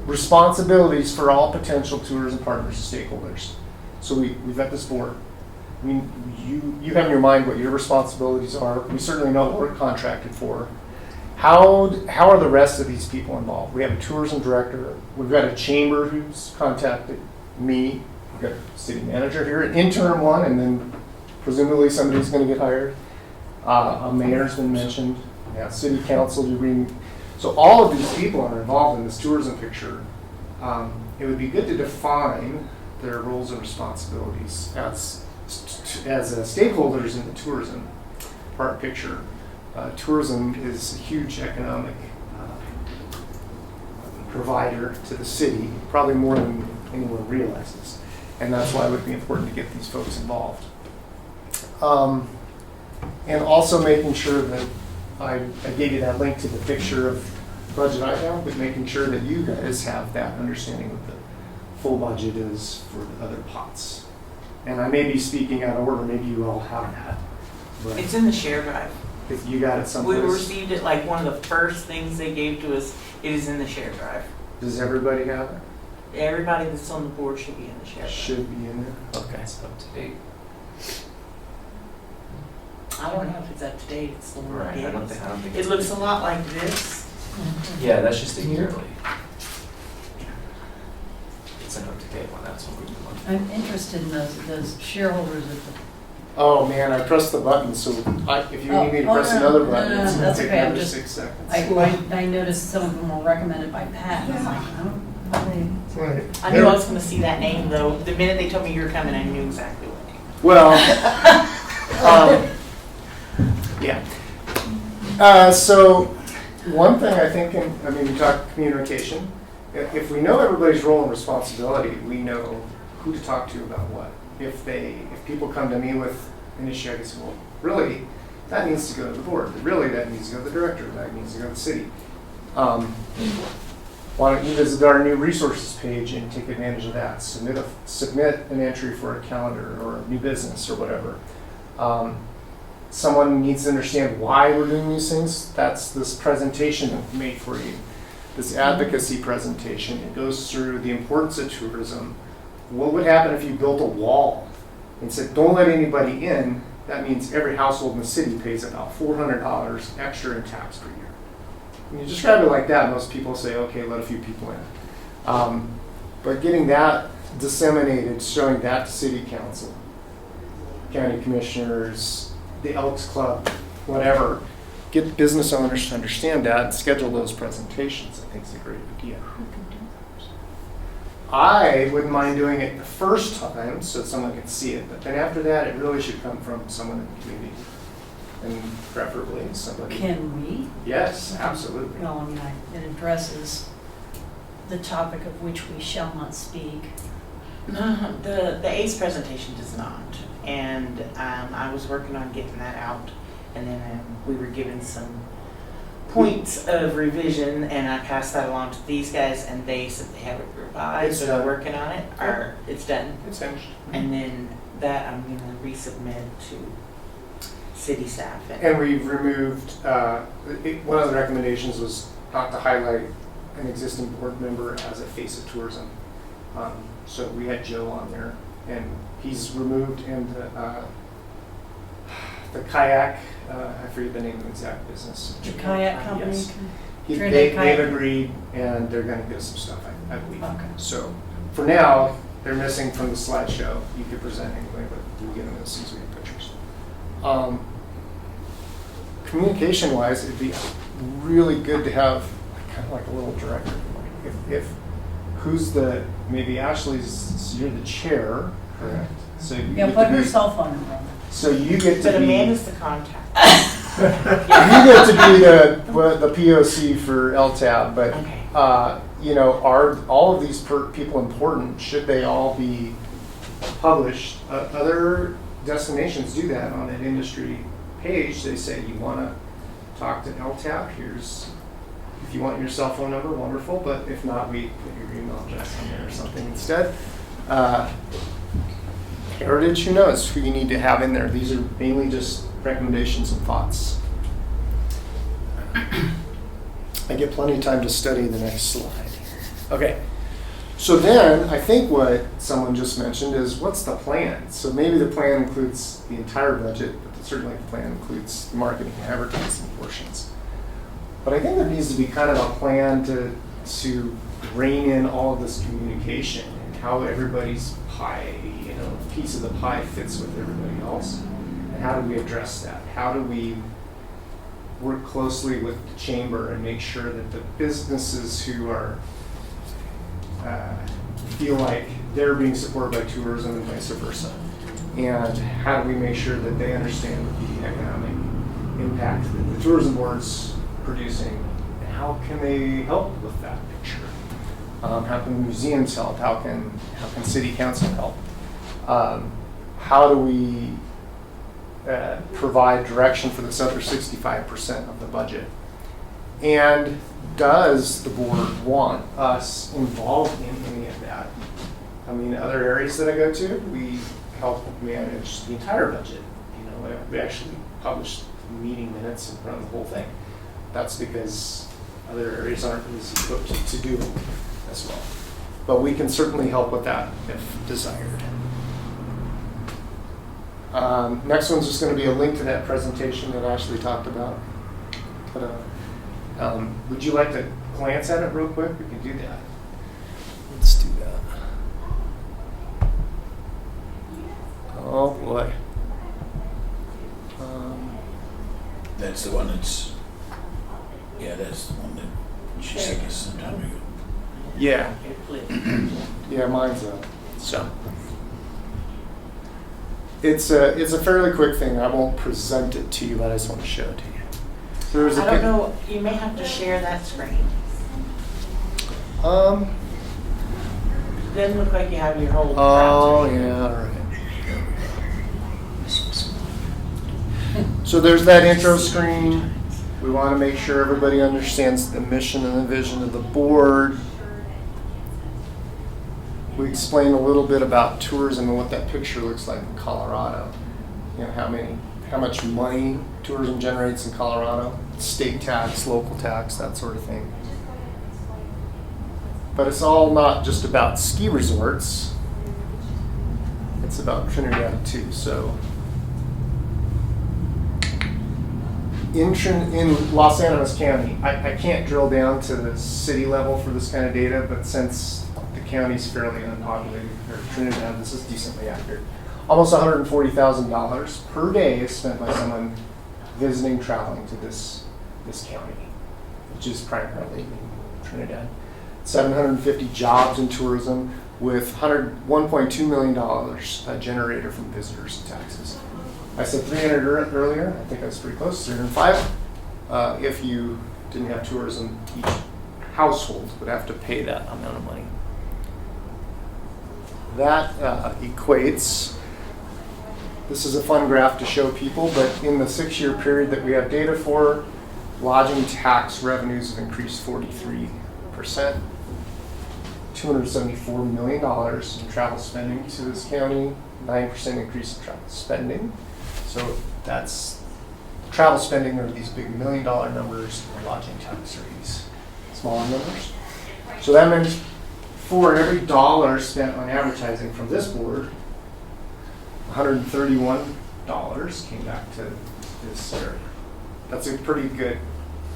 responsibilities for all potential tourism partners and stakeholders. So we've got this board. You have in your mind what your responsibilities are. We certainly know what we're contracted for. How are the rest of these people involved? We have a tourism director. We've got a chamber who's contacted me. We've got a city manager here, an interim one, and then presumably somebody's going to get hired. A mayor's been mentioned. Yeah, city council. So all of these people are involved in this tourism picture. It would be good to define their roles and responsibilities as stakeholders in the tourism part picture. tourism is a huge economic provider to the city, probably more than anyone realizes. And that's why it would be important to get these folks involved. And also making sure that I gave you that link to the picture of budget I have, but making sure that you guys have that understanding of the full budget is for the other pots. And I may be speaking out of order, maybe you all have that. But It's in the share drive. if you got it someplace, We received it like one of the first things they gave to us. It is in the share drive. does everybody have it? Everybody that's on the board should be in the share drive. Should be in there. Okay. It's up to date. I don't know if it's up to date. It's the one Right, they I gave don't us. think, I don't think. It looks a lot like this. Yeah, that's just a yearly. It's an up-to-date one, that's what we want. I'm interested in those shareholders of the. Oh man, I pressed the button, so if you need me to press another button, it's gonna that's take okay, I'm another just- 6 seconds. I noticed some of them were recommended by Pat, and I'm like, oh, Right. I knew I was going to see that name though. The minute they told me you were coming, I knew exactly what name. Well, yeah. So one thing I think, we talk communication. If we know everybody's role and responsibility, we know who to talk to about what. If people come to me with an issue, I can say, well, really, that needs to go to the board. Really, that needs to go to the director. That needs to go to the city. Why don't you visit our new resources page and take advantage of that? Submit an entry for a calendar or a new business or whatever. Someone needs to understand why we're doing these things. That's this presentation that we made for you. This advocacy presentation. It goes through the importance of tourism. What would happen if you built a wall and said, don't let anybody in? That means every household in the city pays about $400 extra in tax per year. When you describe it like that, most people say, okay, let a few people in. But getting that disseminated, showing that to city council, county commissioners, the Elks Club, whatever, get business owners to understand that and schedule those presentations, I think is a great idea. I wouldn't mind doing it the first time so someone can see it, but then after that, it really should come from someone in the community. And preferably somebody. can we? Yes, absolutely. Well, it addresses the topic of which we shall not speak. No, the ACE presentation does not. And I was working on getting that out. And then we were given some points of revision, and I passed that along to these guys, and they said they have it revised, It's so they're done. working on it, or it's done. It's finished. And then that I'm gonna resubmit to city staff. And we've removed, one of the recommendations was not to highlight an existing board member as a face of tourism. So we had Joe on there, and he's removed, and the kayak, I forget the name of the exact business. The kayak company? Yes. Trinidad They've Kayak. agreed, and they're gonna get some stuff, I believe. Okay. So, for now, they're missing from the slideshow. You could present anyway, but we'll get them as soon as we have pictures. Communication-wise, it'd be really good to have kind of like a little director. If who's maybe Ashley's, you're the chair, correct? So you Yeah, get put to her be- cell phone number on So you get to But be. Amanda's the contact. You get to be the POC for LTAB, but Okay. are all of these people important? Should they all be published? Other destinations do that on an industry page. They say you want to talk to LTAB. If you want your cell phone number, wonderful. But if not, we put your email address on there or something instead. Heritage, who knows who you need to have in there. These are mainly just recommendations and thoughts. I get plenty of time to study the next slide. Okay, so then I think what someone just mentioned is what's the plan? So maybe the plan includes the entire budget, but certainly the plan includes the marketing and advertising portions. But I think there needs to be kind of a plan to rein in all of this communication and how everybody's pie, piece of the pie fits with everybody else. And how do we address that? How do we work closely with the chamber and make sure that the businesses who are feel like they're being supported by tourism and vice versa? And how do we make sure that they understand what the economic impact that the tourism board's producing, and how can they help with that picture? How can museums help? How can city council help? How do we provide direction for this other 65% of the budget? And does the board want us involved in any of that? I mean, other areas that I go to, we help manage the entire budget. You know, we actually publish meeting minutes and run the whole thing. That's because other areas aren't as equipped to do it as well. But we can certainly help with that if desired. Next one's just going to be a link to that presentation that Ashley talked about. But, would you like to glance at it real quick? We can do that. Let's do that. Oh boy. That's the one that's, yeah, that's the one that she sent us some time ago. Yeah. It flipped. Yeah, mine's up. So it's a fairly quick thing. I won't present it to you, but I just want to show it to you. There was a I don't know, you may have to share that screen. It doesn't look like you have your whole Oh browser. yeah, all right. So there's that intro screen. We want to make sure everybody understands the mission and the vision of the board. We explain a little bit about tourism and what that picture looks like in Colorado. You know, how much money tourism generates in Colorado, state tax, local tax, that sort of thing. But it's all not just about ski resorts. It's about Trinidad too. So in Los Angeles County, I can't drill down to the city level for this kind of data, but since the county's fairly unpopulated, or Trinidad, this is decently accurate. Almost $140,000 per day is spent by someone visiting, traveling to this county, which is primarily in Trinidad. 750 jobs in tourism with $1.2 million generated from visitors and taxes. I said 300 earlier. I think I was pretty close. 305. If you didn't have tourism, each household would have to pay that amount of money. That equates. This is a fun graph to show people, but in the 6-year period that we have data for, lodging tax revenues have increased 43%, $274 million in travel spending to this county, 9% increase in travel spending. So that's travel spending are these big $1 million numbers, and lodging tax are these smaller numbers. So that means for every dollar spent on advertising from this board, $131 came back to this area. That's a pretty good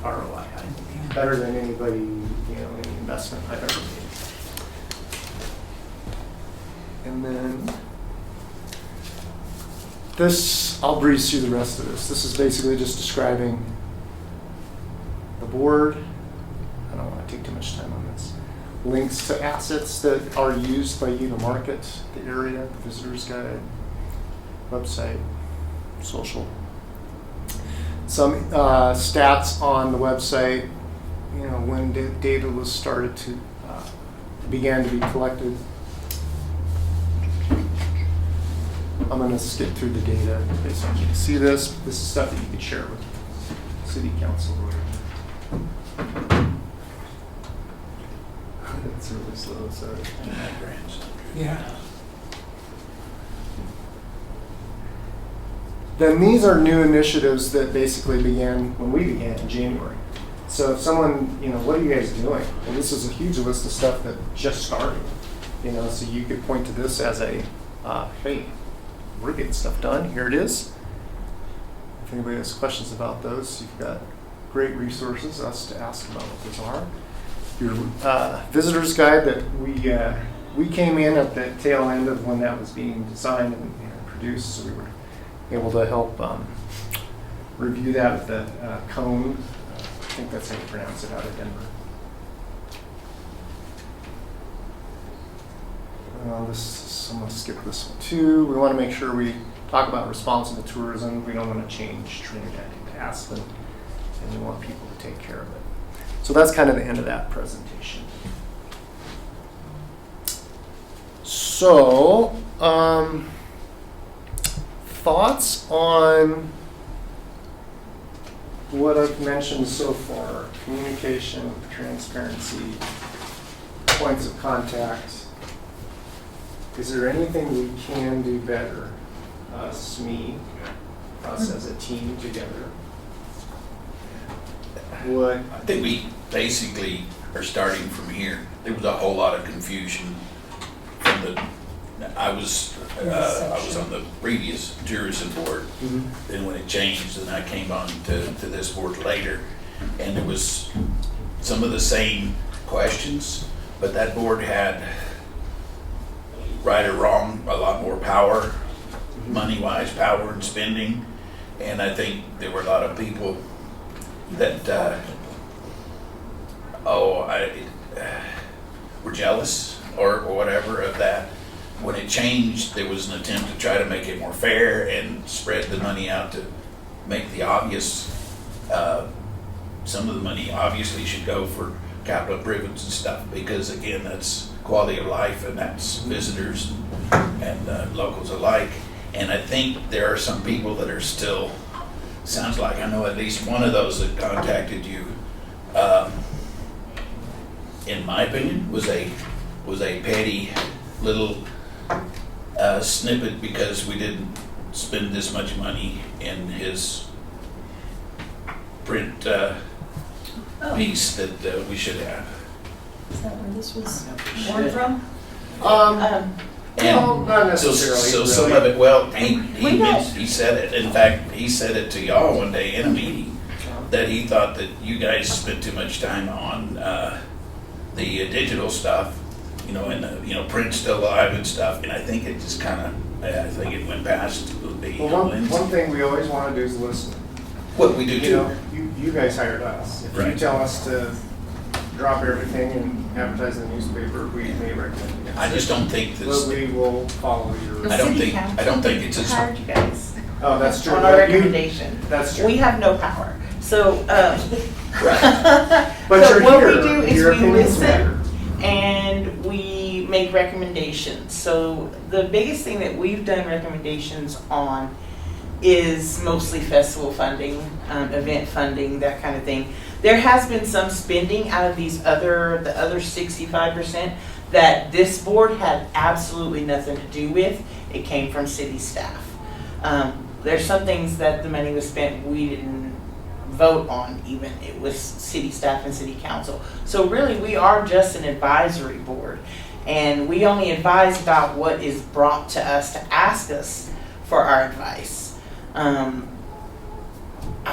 ROI, I think. Better than anybody, any investment I've ever made. And then this, I'll breeze through the rest of this. This is basically just describing the board. I don't want to take too much time on this. Links to assets that are used by you to market the area, the visitor's guide, website, social. Some stats on the website, when data was started to, began to be collected. I'm going to skip through the data based on you can see this. This is stuff that you could share with city council. It's really slow, sorry. Yeah. Then these are new initiatives that basically began when we began in January. So if someone, what are you guys doing? And this is a huge list of stuff that just started. So you could point to this as a, hey, we're getting stuff done. Here it is. If anybody has questions about those, you've got great resources us to ask about what those are. Your visitor's guide that we came in at the tail end of when that was being designed and produced, so we were able to help review that with the Cone. I think that's how you pronounce it, out of Denver. I'm going to skip this one too. We want to make sure we talk about responsible tourism. We don't want to change Trinidad into Aspen, and we want people to take care of it. So that's kind of the end of that presentation. So, thoughts on what I've mentioned so far: communication, transparency, points of contact. Is there anything we can do better? Us as a team together. What? I think we basically are starting from here. There was a whole lot of confusion from I was on the previous tourism board. Then when it changed, and I came on to this board later, and there was some of the same questions, but that board had, right or wrong, a lot more power, money-wise, power and spending, and I think there were a lot of people that were jealous or whatever of that. When it changed, there was an attempt to try to make it more fair and spread the money out to make the obvious. Some of the money obviously should go for capital improvements and stuff, because again, that's quality of life, and that's visitors and locals alike. And I think there are some people that are still, sounds like I know at least one of those that contacted you, in my opinion, was a petty little snippet because we didn't spend this much money in his print piece that we should have. Is that where this was born from? And no, not necessarily. So some of it, well, he said it. In fact, he said it to y'all one day in a meeting, that he thought that you guys spent too much time on the digital stuff, and print's still alive and stuff. And I think it just kind of, I think it went past the Well, one thing we always want to do is listen. What we do too. You guys hired us. If you tell us to drop everything and advertise in the newspaper, we may recommend against I just don't think But this. we will follow your. I don't think it's as. Hired you guys Oh, that's true. on our recommendation. That's true. We have no power. So, But so you're what here. we do is Your we opinions listen matter. and we make recommendations. So the biggest thing that we've done recommendations on is mostly festival funding, event funding, that kind of thing. There has been some spending out of the other 65% that this board had absolutely nothing to do with. It came from city staff. There's some things that the money was spent, we didn't vote on even. It was city staff and city council. So really we are just an advisory board, and we only advise about what is brought to us to ask us for our advice. I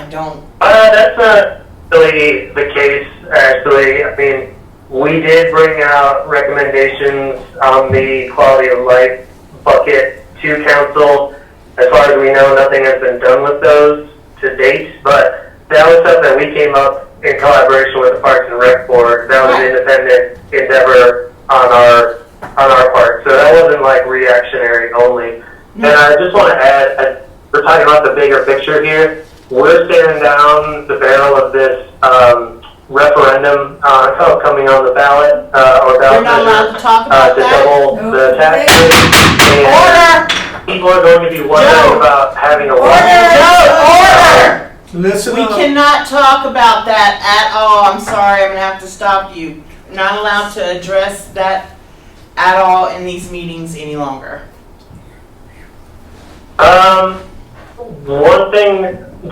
don't. That's not really the case, actually. I mean, we did bring out recommendations on the quality of life bucket to council. As far as we know, nothing has been done with those to date, but that was stuff that we came up in collaboration with the Parks and Rec Board. That was an independent endeavor on our part. So that wasn't like reactionary only. And I just want to add, we're talking about the bigger picture here. We're staring down the barrel of this referendum coming on the ballot, or ballot We're not allowed to talk about to that? double the taxes. Order! People are going to be wondering about having a Order! Listen We up. cannot talk about that at all. I'm sorry, I'm gonna have to stop you. We're not allowed to address that at all in these meetings any longer. One thing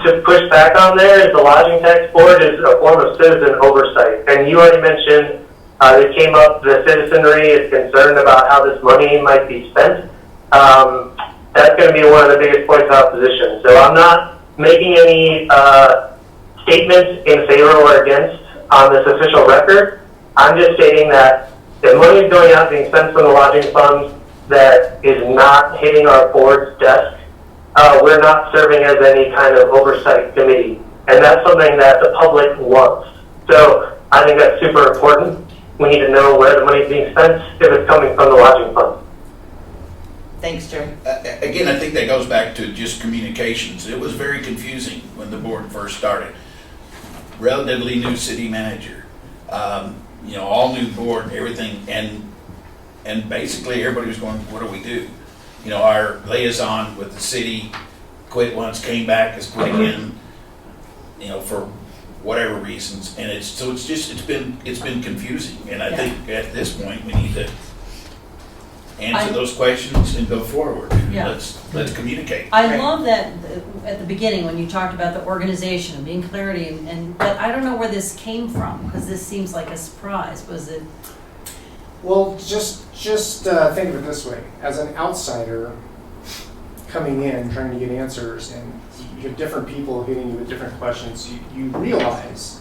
to push back on there is the lodging tax board is a form of citizen oversight. And you already mentioned it came up, the citizenry is concerned about how this money might be spent. That's going to be one of the biggest points of opposition. So I'm not making any statements in favor or against on this official record. I'm just stating that if money is going out being spent from the lodging funds that is not hitting our board's desk, we're not serving as any kind of oversight committee. And that's something that the public wants. So I think that's super important. We need to know where the money is being spent if it's coming from the lodging fund. Thanks, Joe. Again, I think that goes back to just communications. It was very confusing when the board first started. Relatively new city manager, all new board, everything, and basically everybody was going, what do we do? Our liaison with the city quit once, came back, is put again, for whatever reasons, and it's been confusing, and I think at this point we need to answer those questions and go forward. Yeah. Let's communicate. I love that at the beginning when you talked about the organization and being clarity, but I don't know where this came from, because this seems like a surprise. Was it? Well, just think of it this way. As an outsider coming in, trying to get answers, and you have different people hitting you with different questions, you realize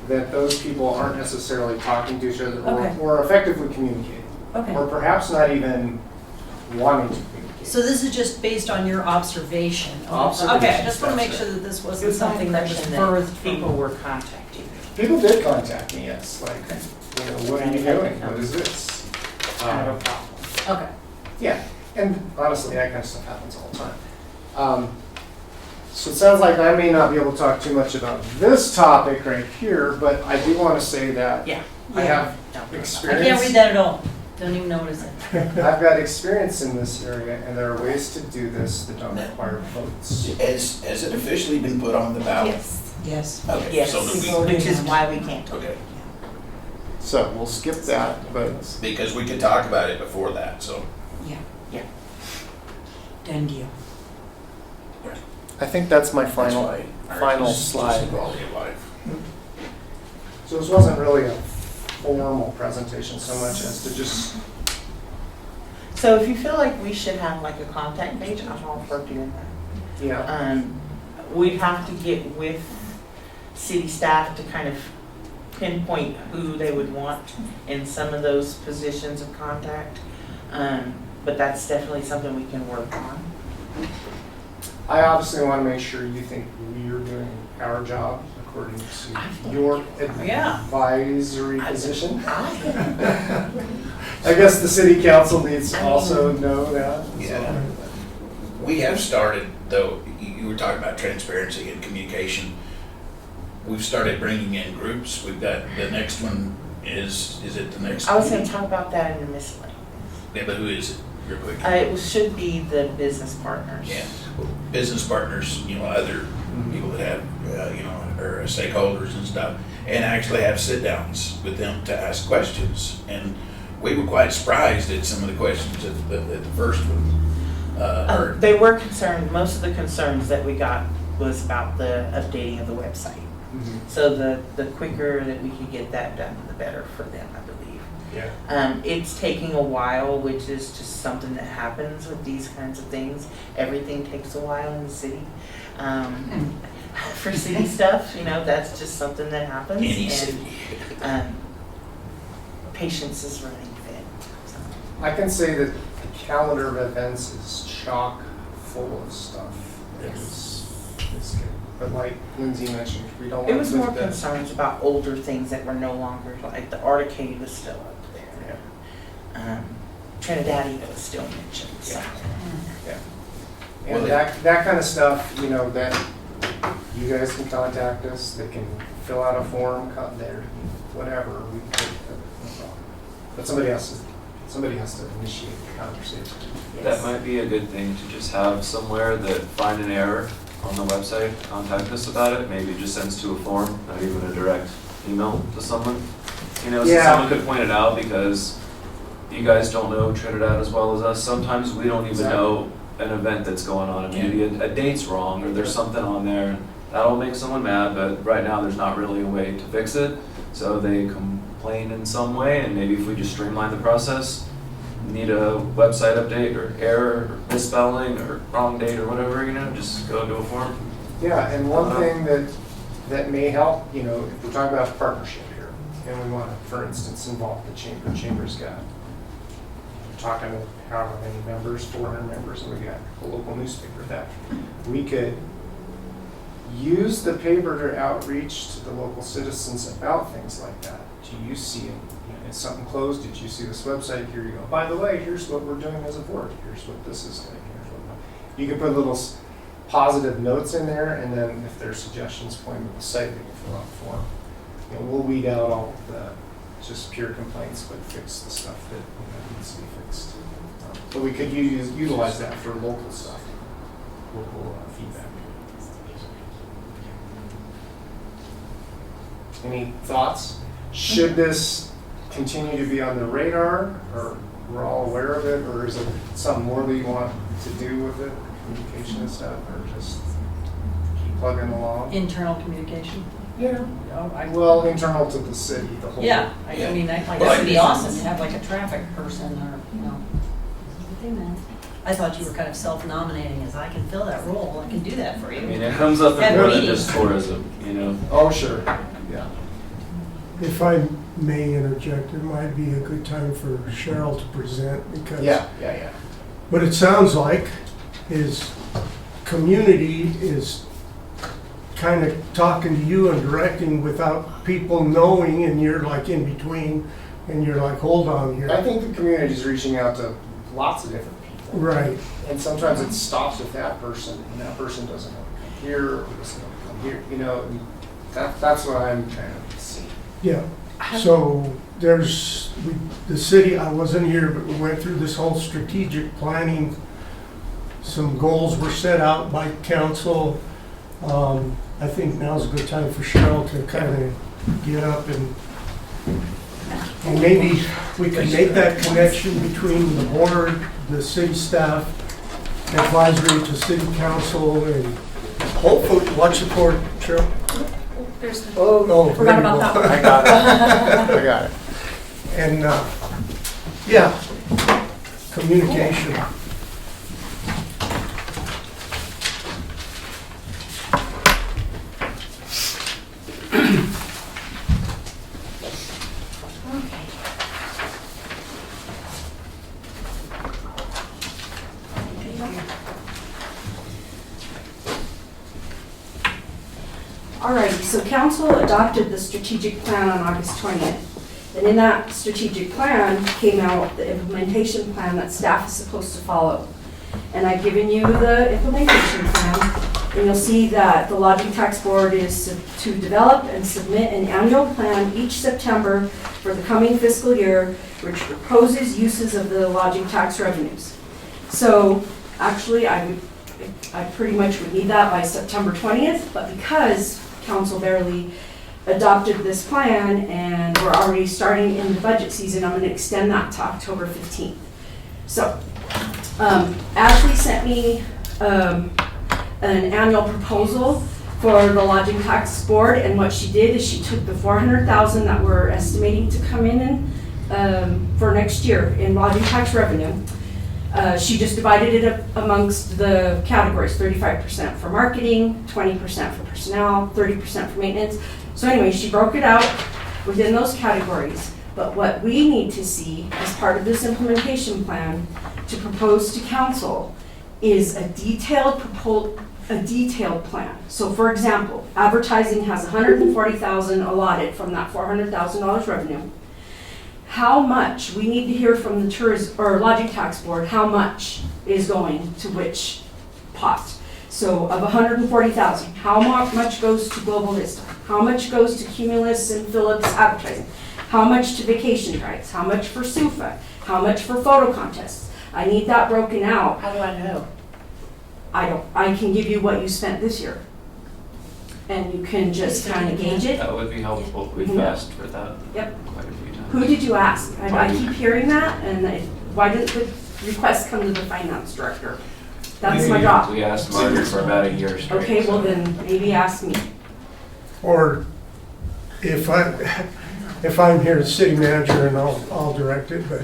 that those people aren't necessarily talking to each other or effectively communicating. Okay. Or perhaps not even wanting to communicate. So this is just based on your observation? Observation, Okay, I just want to make that's sure that this It wasn't was my something that was impression birthed that from. people were contacting. People did contact me, yes, like, what are you doing? What is this? Kind of a problem. Okay. Yeah, and honestly, that kind of stuff happens all the time. So it sounds like I may not be able to talk too much about this topic right here, but I do want to say that Yeah. I have I experience. can't read that at all. Don't even know what it says. I've got experience in this area, and there are ways to do this that don't require votes. Has it officially been put on the ballot? Yes. Okay, Yes, so do we, which is why we can't. okay, So we'll skip that, but because we could talk about it before that, so. Done deal. I think that's my that's final why our final just slide. quality of life. So this wasn't really a formal presentation so much as to just, So if you feel like we should have like a contact page, I'm all for doing that. yeah. We'd have to get with city staff to kind of pinpoint who they would want in some of those positions of contact. But that's definitely something we can work on. I obviously want to make sure you think we're doing our job according to your advisory position. I guess the city council needs to also know that. Yeah. We have started, though, you were talking about transparency and communication. We've started bringing in groups. We've got, the next one is it the next? I was going to talk about that in the miscellaneous. Yeah, but who is it, real quick? It should be the business partners. Yeah, business partners, other people that have, or stakeholders and stuff, and actually have sit-downs with them to ask questions. And we were quite surprised at some of the questions at the first one. They were concerned, most of the concerns that we got was about the updating of the website. So the quicker that we could get that done, the better for them, I believe. Yeah. It's taking a while, which is just something that happens with these kinds of things. Everything takes a while in the city. For city stuff, that's just something that happens. Any city. Patience is running thin. So. I can say that the calendar of events is chock full of stuff. It's good. But like Lindsay mentioned, we don't want It was to more put that- concerns about older things that were no longer, like the Arcade was still up there. Trinidad was still mentioned. So. Yeah. And that kind of stuff, that you guys can contact us, they can fill out a form, come there, whatever, we can take that, no problem. But somebody has to initiate the conversation. That might be a good thing to just have somewhere that find an error on the website, contact us about it, maybe it just sends to a form, not even a direct email to someone. So Yeah. someone could point it out because you guys don't know Trinidad as well as us. Sometimes we don't even know an event that's going on, and maybe a date's wrong or there's something on there, and that'll make someone mad, but right now there's not really a way to fix it. So they complain in some way, and maybe if we just streamline the process, need a website update or error or misspelling or wrong date or whatever, just go to a form. Yeah, and one thing that may help, if we're talking about partnership here, and we want to, for instance, involve the chamber. Chamber's got, we're talking with however many members, 400 members, and we got a local newspaper that we could use the paper to outreach to the local citizens about things like that. Do you see it? Is something closed? Did you see this website? Here you go. By the way, here's what we're doing as a board. Here's what this is doing. You can put little positive notes in there, and then if there's suggestions, point to the site, they can fill out the form. You know, we'll weed out all of the just pure complaints, but fix the stuff that needs to be fixed. But we could utilize that for local stuff, local feedback. Any thoughts? Should this continue to be on the radar, or we're all aware of it, or is it something more that you want to do with it, communication and stuff, or just keep plugging along? Internal communication. Yeah. No, Well, internal to the city, the whole. Yeah, I mean, like, that would be awesome to have like a traffic person or, you know. I thought you were kind of self-nominating as I can fill that role, I can do that for you. I mean, it comes up Have in more than meetings. just tourism, you know? Oh, sure, yeah. If I may interject, it might be a good time for Cheryl to present because Yeah. what it sounds like is community is kind of talking to you and directing without people knowing, and you're like in between, and you're like, hold on I here. think the community's reaching out to lots of different people. Right, And sometimes it stops with that person, and that person doesn't want to come here, or doesn't want to come here, you know, and that's what I'm kind of seeing. yeah. So the city, I wasn't here, but we went through this whole strategic planning. Some goals were set out by council. I think now's a good time for Cheryl to kind of get up and maybe we can make that connection between the board, the city staff, advisory to city council, and hopefully, what's your board, Cheryl? Oh, no. Forgot about that one. I got it. I got it. And, yeah, communication. Alrighty, so council adopted the strategic plan on August 20th. And in that strategic plan came out the implementation plan that staff is supposed to follow. And I've given you the implementation plan, and you'll see that the Lodging Tax Board is to develop and submit an annual plan each September for the coming fiscal year, which proposes uses of the lodging tax revenues. So actually, I pretty much would need that by September 20th, but because council barely adopted this plan and we're already starting in the budget season, I'm going to extend that to October 15th. So Ashley sent me an annual proposal for the Lodging Tax Board, and what she did is she took the $400,000 that we're estimating to come in for next year in lodging tax revenue. She just divided it up amongst the categories, 35% for marketing, 20% for personnel, 30% for maintenance. So anyway, she broke it out within those categories. But what we need to see as part of this implementation plan to propose to council is a detailed plan. So for example, advertising has $140,000 allotted from that $400,000 revenue. How much, we need to hear from the tourism or lodging tax board, how much is going to which pot. So of 140,000, how much goes to Global Vista? How much goes to Cumulus and Phillips advertising? How much to vacation drives? How much for SUFA? How much for photo contests? I need that broken out. How do I know? I can give you what you spent this year. And you can just kind of gauge it. That would be helpful. We've Yeah. asked for that Yep. quite a few times. Who did you ask? I keep hearing that, and why didn't the request come to the finance director? That's my job. We asked Margaret for about a year straight. Okay, well so- then, maybe ask me. Or if I'm here as city manager, and I'll direct it, but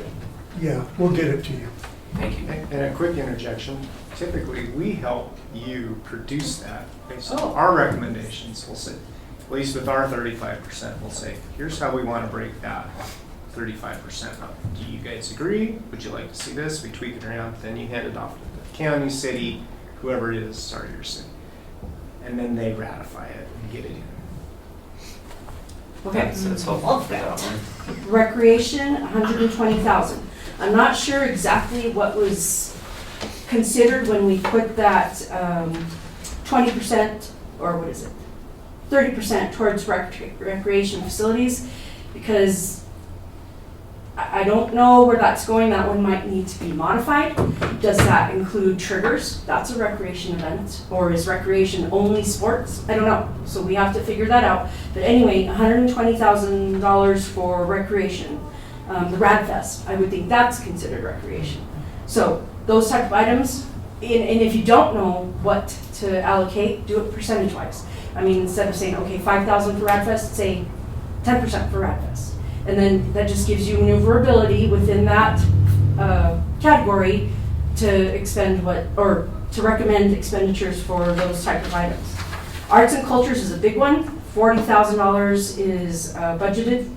yeah, we'll get it to you. Thank you. And a quick interjection, typically we help you produce that based on Oh. our recommendations. We'll say, at least with our 35%, we'll say, here's how we want to break that 35% up. Do you guys agree? Would you like to see this? We tweak it around, then you hand it off to the county, city, whoever it is, or your city. And then they ratify it and get it in. Okay. That's helpful Love for that that. one. Recreation, 120,000. I'm not sure exactly what was considered when we put that 20%, or what is it? 30% towards recreation facilities, because I don't know where that's going. That one might need to be modified. Does that include triggers? That's a recreation event. Or is recreation only sports? I don't know. So we have to figure that out. But anyway, $120,000 for recreation. The Rad Fest, I would think that's considered recreation. So those type of items, and if you don't know what to allocate, do it percentage-wise. I mean, instead of saying, okay, 5,000 for Rad Fest, say 10% for Rad Fest. And then that just gives you maneuverability within that category to expend or to recommend expenditures for those type of items. Arts and cultures is a big one. $40,000 is budgeted,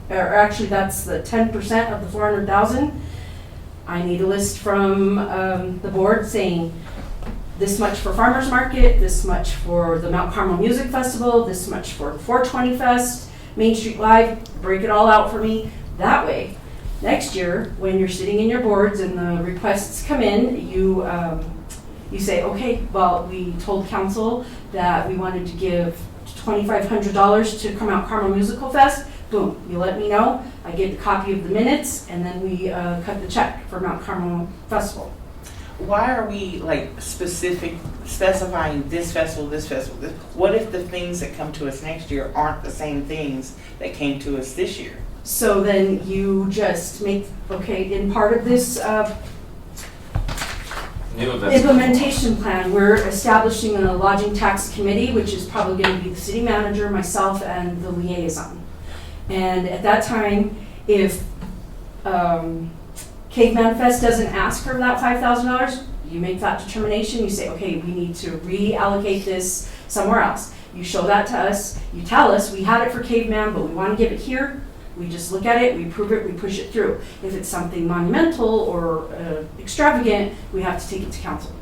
or actually that's the 10% of the 400,000. I need a list from the board saying this much for Farmers Market, this much for the Mount Carmel Music Festival, this much for 420 Fest, Main Street Live, break it all out for me. That way, next year, when you're sitting in your boards and the requests come in, you say, okay, well, we told council that we wanted to give $2,500 to Mount Carmel Musical Fest. Boom, you let me know. I get a copy of the minutes, and then we cut the check for Mount Carmel Festival. Why are we like specifying this festival, this festival? What if the things that come to us next year aren't the same things that came to us this year? So then you just make, okay, in part of this New events. implementation plan, we're establishing a lodging tax committee, which is probably going to be the city manager, myself, and the liaison. And at that time, if Caveman Fest doesn't ask for that $5,000, you make that determination. You say, okay, we need to reallocate this somewhere else. You show that to us. You tell us, we had it for Caveman, but we want to give it here. We just look at it, we approve it, we push it through. If it's something monumental or extravagant, we have to take it to council.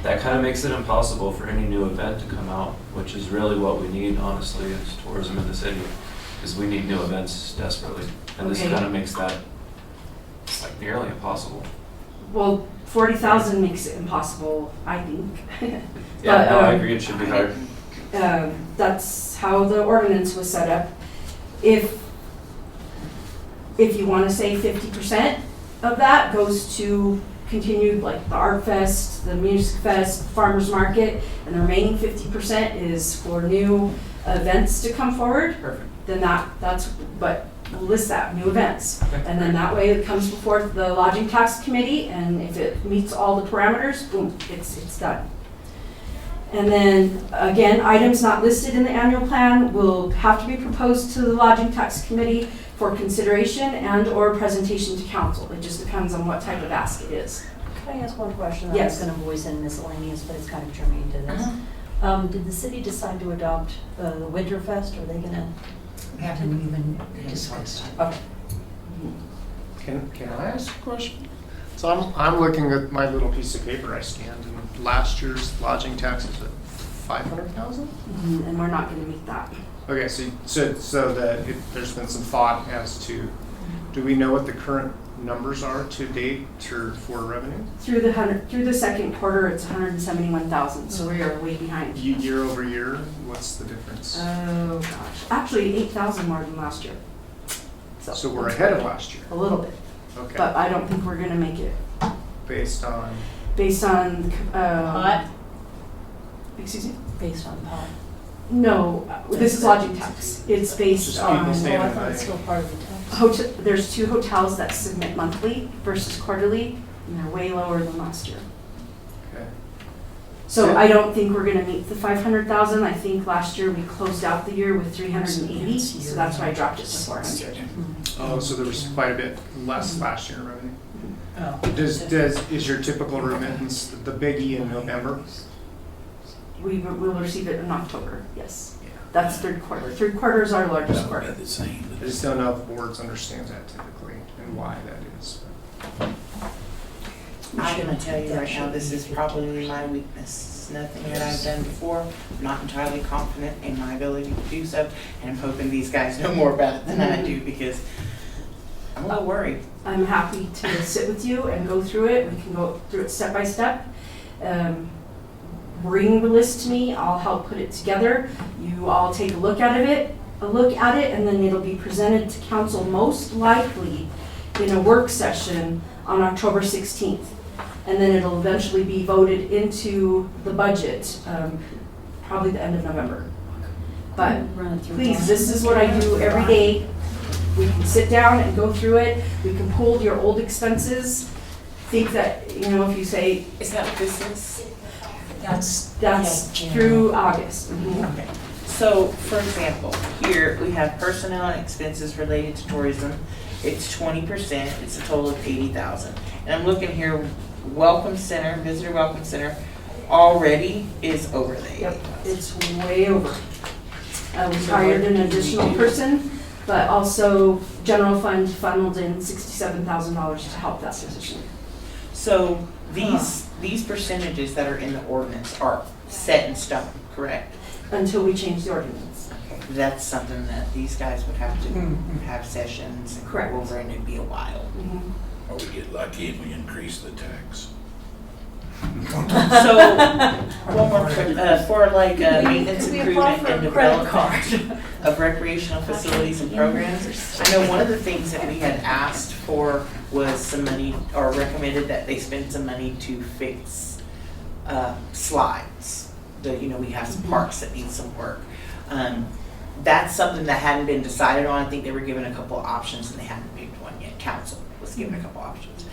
That kind of makes it impossible for any new event to come out, which is really what we need, honestly, is tourism in the city. Because we need new events desperately. And this Okay. kind of makes that like nearly impossible. Well, 40,000 makes it impossible, I think. Yeah, But, no, I agree, it should be hard. That's how the ordinance was set up. If you want to say 50% of that goes to continued, like the Art Fest, the Music Fest, Farmers Market, and the remaining 50% is for new events to come forward, Perfect. then that's, but we'll list that, new events. Okay. And then that way it comes before the lodging tax committee, and if it meets all the parameters, boom, it's done. And then, again, items not listed in the annual plan will have to be proposed to the lodging tax committee for consideration and/or presentation to council. It just depends on what type of ask it is. Can I ask one question? I Yes. was going to voice in miscellaneous, but it's kind of germane to this. Did the city decide to adopt the Winterfest, or are they going to? Haven't even discussed. Okay. Can I ask a question? So I'm looking at my little piece of paper I scanned, and last year's lodging tax is at 500,000? And we're not gonna meet that. Okay, so that there's been some thought as to, do we know what the current numbers are to date for revenue? Through the second quarter, it's 171,000, so we are way behind. Year over year, what's the difference? Oh, gosh. Actually, 8,000 more than last year. So we're ahead of last year. A little bit, Okay, but I don't think we're gonna make it based on, based on, Pot, excuse me? based on pot. No, this is lodging tax. It's based Just people on, staying Oh, I thought it's still part of the tax. there's 2 hotels that submit monthly versus quarterly, and they're way lower than last year. okay. So I don't think we're gonna meet the 500,000. I think last year we closed out the year with 380, so that's why I dropped it to 400. Oh, so there was quite a bit less last year in revenue. Oh. Is your typical remittance the biggie in November? We'll receive it in October, yes. Yeah. That's third quarter. Third quarter is our largest That would quarter. be the same. I just don't know if boards understand that typically and why that is. I'm gonna tell you right now, this is probably my weakness. It's nothing that I've done before. I'm not entirely confident in my ability to do so, and I'm hoping these guys know more about it than I do, because I'm a little worried. I'm happy to sit with you and go through it. We can go through it step by step. Bring the list to me. I'll help put it together. You all take a look at it, and then it'll be presented to council most likely in a work session on October 16th. And then it'll eventually be voted into the budget, probably the end of November. But Run it through. please, this is what I do every day. We can sit down and go through it. We can pull your old expenses. Think that, if you say, Is that what this is? that's through August. Okay. So, for example, here we have personnel and expenses related to tourism. It's 20%. It's a total of 80,000. And I'm looking here, Welcome Center, Visitor Welcome Center, already is over the 80,000. Yep, it's way over. We hired an additional person, but also general fund funneled in $67,000 to help that position. So these percentages that are in the ordinance are set in stone, correct? Until we change the ordinance. That's something that these guys would have to have sessions and go Correct. over, and it'd be a while. Or we get lucky and we increase the tax. So, one more quick, for like maintenance, improvement, and development of recreational facilities and programs. I know one of the things that we had asked for was some money, or recommended that they spend some money to fix slides. We have some parks that need some work. That's something that hadn't been decided on. I think they were given a couple of options and they hadn't picked one yet. Council was given a couple options.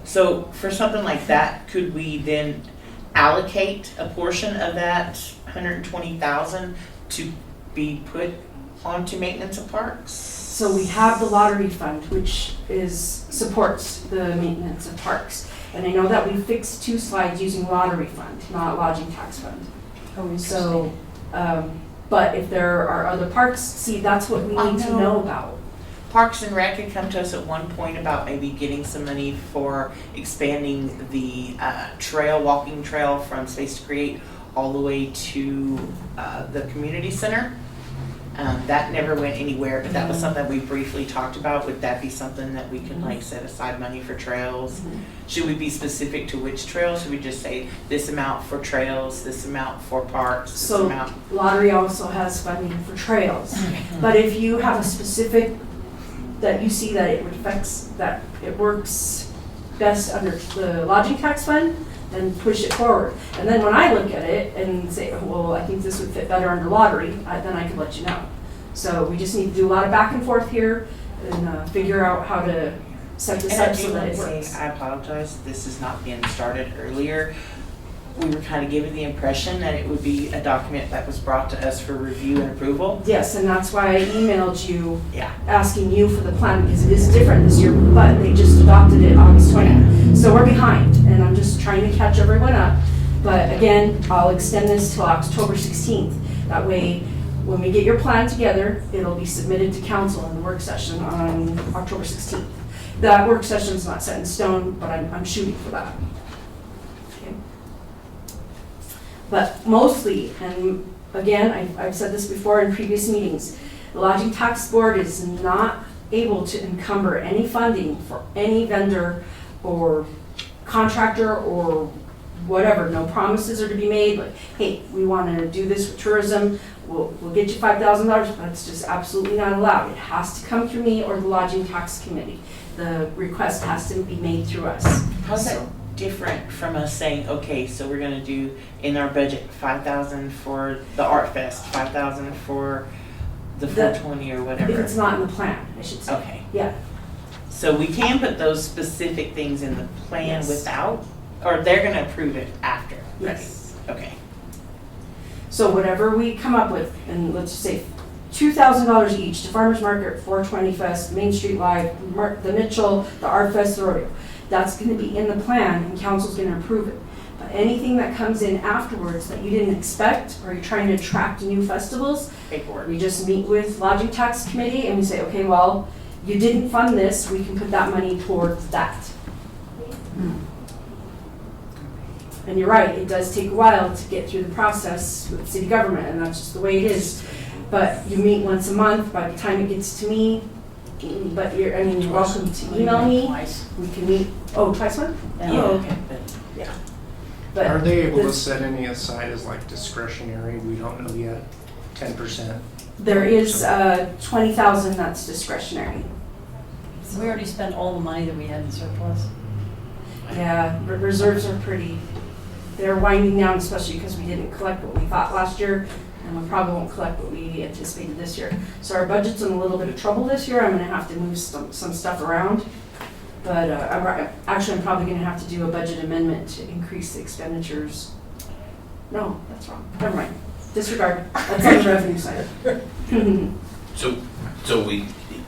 So for something like that, could we then allocate a portion of that 120,000 to be put onto maintenance of parks? So we have the lottery fund, which supports the maintenance of parks. And I know that we fixed 2 slides using lottery fund, not lodging tax fund. So, but if there are other parks, that's what we need to know about. Parks and Rec had come to us at one point about maybe getting some money for expanding the walking trail from Space to Create all the way to the community center. That never went anywhere, but that was something we briefly talked about. Would that be something that we could set aside money for trails? Should we be specific to which trails? Should we just say this amount for trails, this amount for parks, this So amount? lottery also has funding for trails. But if you have a specific that you see that it works best under the lodging tax fund, then push it forward. And then when I look at it and say, well, I think this would fit better under lottery, then I can let you know. So we just need to do a lot of back and forth here and figure out how to set this And I up so do that want it to works. say, I apologize, this has not been started earlier. We were kind of given the impression that it would be a document that was brought to us for review and approval. Yes, and that's why I emailed you Yeah. asking you for the plan, because it is different this year, but they just adopted it August 20th. So we're behind, and I'm just trying to catch everyone up. But again, I'll extend this till October 16th. That way, when we get your plan together, it'll be submitted to council in the work session on October 16th. That work session's not set in stone, but I'm shooting for that. Okay. But mostly, and again, I've said this before in previous meetings, the Lodging Tax Board is not able to encumber any funding for any vendor or contractor or whatever. No promises are to be made, like, hey, we want to do this with tourism, we'll get you $5,000, but it's just absolutely not allowed. It has to come through me or the Lodging Tax Committee. The request has to be made through us. How's that different from us saying, okay, so we're gonna do in our budget 5,000 for the Art Fest, 5,000 for the 420 or If whatever? it's not in the plan, I should say. Okay, Yeah, so we can put those specific things in the plan Yes. without, or they're gonna approve it after? yes. Okay. So whatever we come up with, and let's just say $2,000 each to Farmers Market, 420 Fest, Main Street Live, the Mitchell, the Art Fest, the rodeo. That's gonna be in the plan and council's gonna approve it. But anything that comes in afterwards that you didn't expect, or you're trying to attract new festivals, Paperwork. we just meet with Lodging Tax Committee and we say, okay, well, you didn't fund this, we can put that money towards that. And you're right, it does take a while to get through the process with city government, and that's just the way it is. But you meet once a month, by the time it gets to me, but you're welcome to email me. Twice. We can meet, twice a month? Yeah. Oh, okay. Yeah. But Are they able to this- set any aside as like discretionary? We don't know yet. 10%. There is 20,000 that's discretionary. So we already spent all the money that we had in surplus. Yeah, reserves are they're winding down, especially because we didn't collect what we thought last year, and we probably won't collect what we anticipated this year. So our budget's in a little bit of trouble this year. I'm gonna have to move some stuff around. But I'm probably gonna have to do a budget amendment to increase the expenditures. No, that's wrong. Never mind. Disregard. That's on the revenue side. So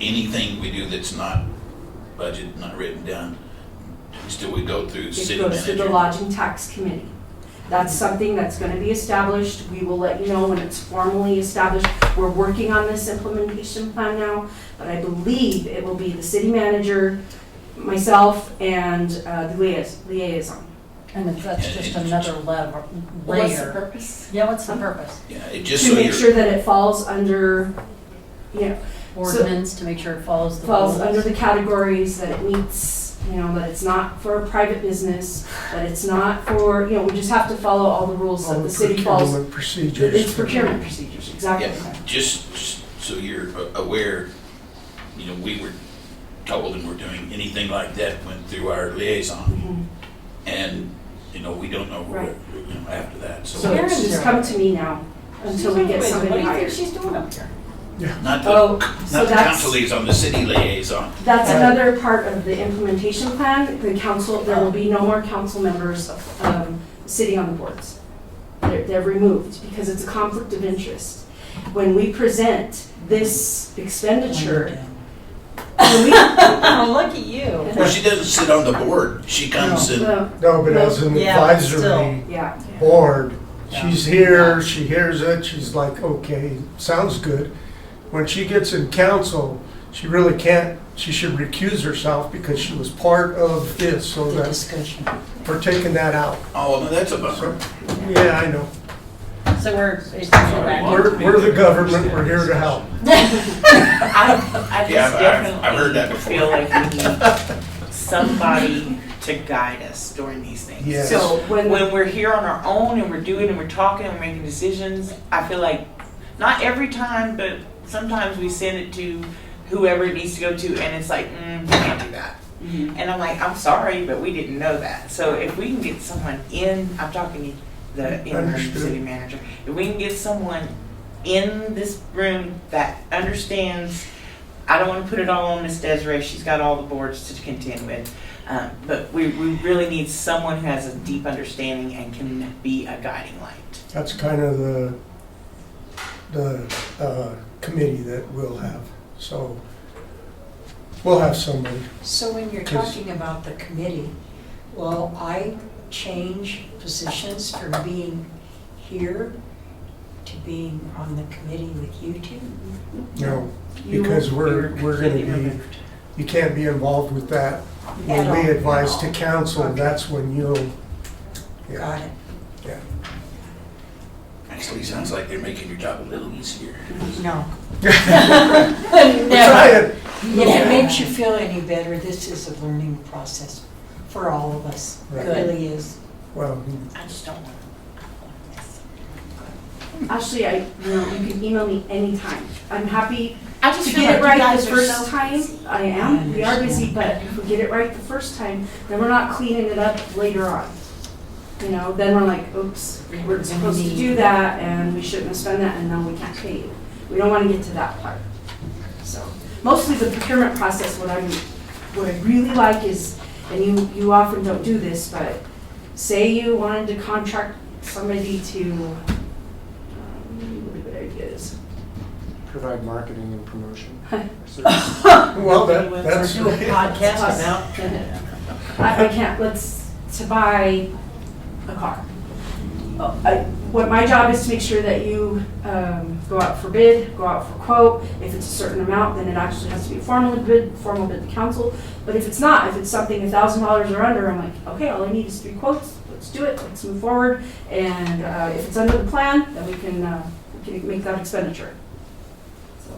anything we do that's not budget, not written down, still we go through city It goes to the manager? lodging tax committee. That's something that's gonna be established. We will let you know when it's formally established. We're working on this implementation plan now, but I believe it will be the city manager, myself, and the liaison. And if that's just another layer. What's the purpose? Yeah, what's the purpose? Yeah, it just To so make you're, sure that it falls under, Ordinance to make sure it follows the falls rules. under the categories, that it meets, that it's not for a private business, that it's not for, we just have to follow all the rules that All the city falls. procurement procedures. It's procurement procedures, exactly. yeah, just so you're aware, we were told and we're doing anything like that went through our liaison. Mhm. And, we don't know who, Right. after that, So so. Karen's just here. come to me now until we get somebody What do you hired. think she's doing up here? Not Oh, the, so not the that's- council liaison, the city liaison. That's another part of the implementation plan. The council, there will be no more council members sitting on the boards. They're removed because it's a conflict of interest. When we present this expenditure, when we, Oh, look at you. Well, she doesn't sit on the board, she comes and, No, but as an Yeah, but advisory yeah, board, Yeah. she's here, she hears it, she's like, okay, sounds good. When she gets in council, she really can't, she should recuse herself because she was part of this, so The that's, discussion. we're taking that out. oh, no, that's a bummer. Yeah, I know. So we're basically back. We're the government, we're here to help. I Yeah, just I've heard that definitely before. feel like we need somebody to guide us during these things. Yes. so when, When we're here on our own and we're doing and we're talking and we're making decisions, I feel like, not every time, but sometimes we send it to whoever it needs to go to and it's like, we can't do that. Mhm. And I'm like, I'm sorry, but we didn't know that. So if we can get someone in, I'm talking to the interim Understood. city manager, if we can get someone in this room that understands, I don't want to put it all on Miss Desiree, she's got all the boards to contend with, but we really need someone who has a deep understanding and can be a guiding light. That's kind of the committee that we'll have, so we'll have somebody. So when you're 'Cause- talking about the committee, will I change positions from being here to being on the committee with you two? No, You because You're we're gonna completely be, removed. you can't be involved with that. When At we all. advise to council, Okay. that's when you'll, yeah, Got it. yeah. Actually, sounds like they're making your job a little easier. No. We're trying. If it makes you feel any better, this is a learning process for all of us. It Right. really is. Well, I just don't want to miss. Actually, you can email me anytime. I'm happy I just to feel get like it you right guys the are first so time. busy. I am, we are busy, but if we get it right the first time, then we're not cleaning it up later on. Then we're like, oops, we're supposed to do that, and we shouldn't have spent that, and now we can't pay you. We don't want to get to that part. So, mostly the procurement process, what I really like is, and you often don't do this, but say you wanted to contract somebody to, what a good idea is. Provide marketing and promotion. well, that's. Do a podcast about. I can't, to buy a car. what my job is to make sure that you go out for bid, go out for quote. If it's a certain amount, then it actually has to be formal bid to council. But if it's not, if it's something $1,000 or under, I'm like, okay, all I need is 3 quotes. Let's do it. Let's move forward. And if it's under the plan, then we can make that expenditure. So.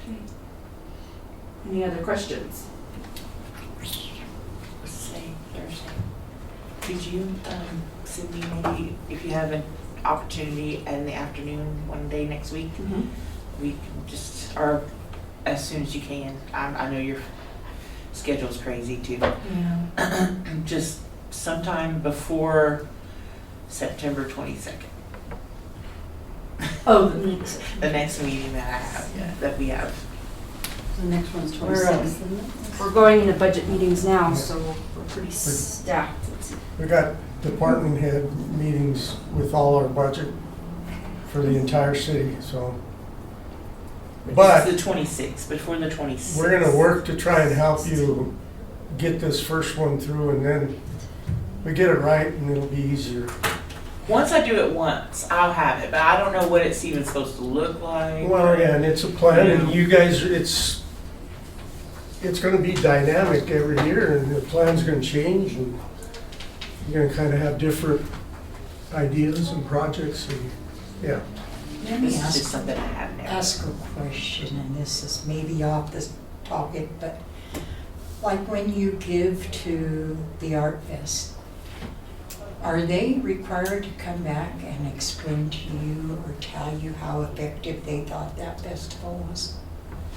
Okay. Any other questions? Say Thursday. Could you, Sydney, maybe if you have an opportunity in the afternoon, one day next week, we can just, or as soon as you can. I know your schedule's crazy too. Yeah. Just sometime before September 22nd. Oh, the meeting. The next meeting that I have, that we have. The next one's We're, 26th, isn't it? We're going into budget meetings now, so we're pretty stacked. Let's see. We got department head meetings with all our budget for the entire city, so. But It's the 26th, before the 26th. we're gonna work to try and help you get this first one through, and then we get it right and it'll be easier. Once I do it once, I'll have it, but I don't know what it's even supposed to look like. Well, yeah, and it's a plan, and you guys, it's gonna be dynamic every year, and the plan's gonna change, and you're gonna kinda have different ideas and projects, and, yeah. Let me This is just ask, something I have now. ask a question, and this is maybe off the topic, but like when you give to the Art Fest, are they required to come back and explain to you or tell you how effective they thought that festival was?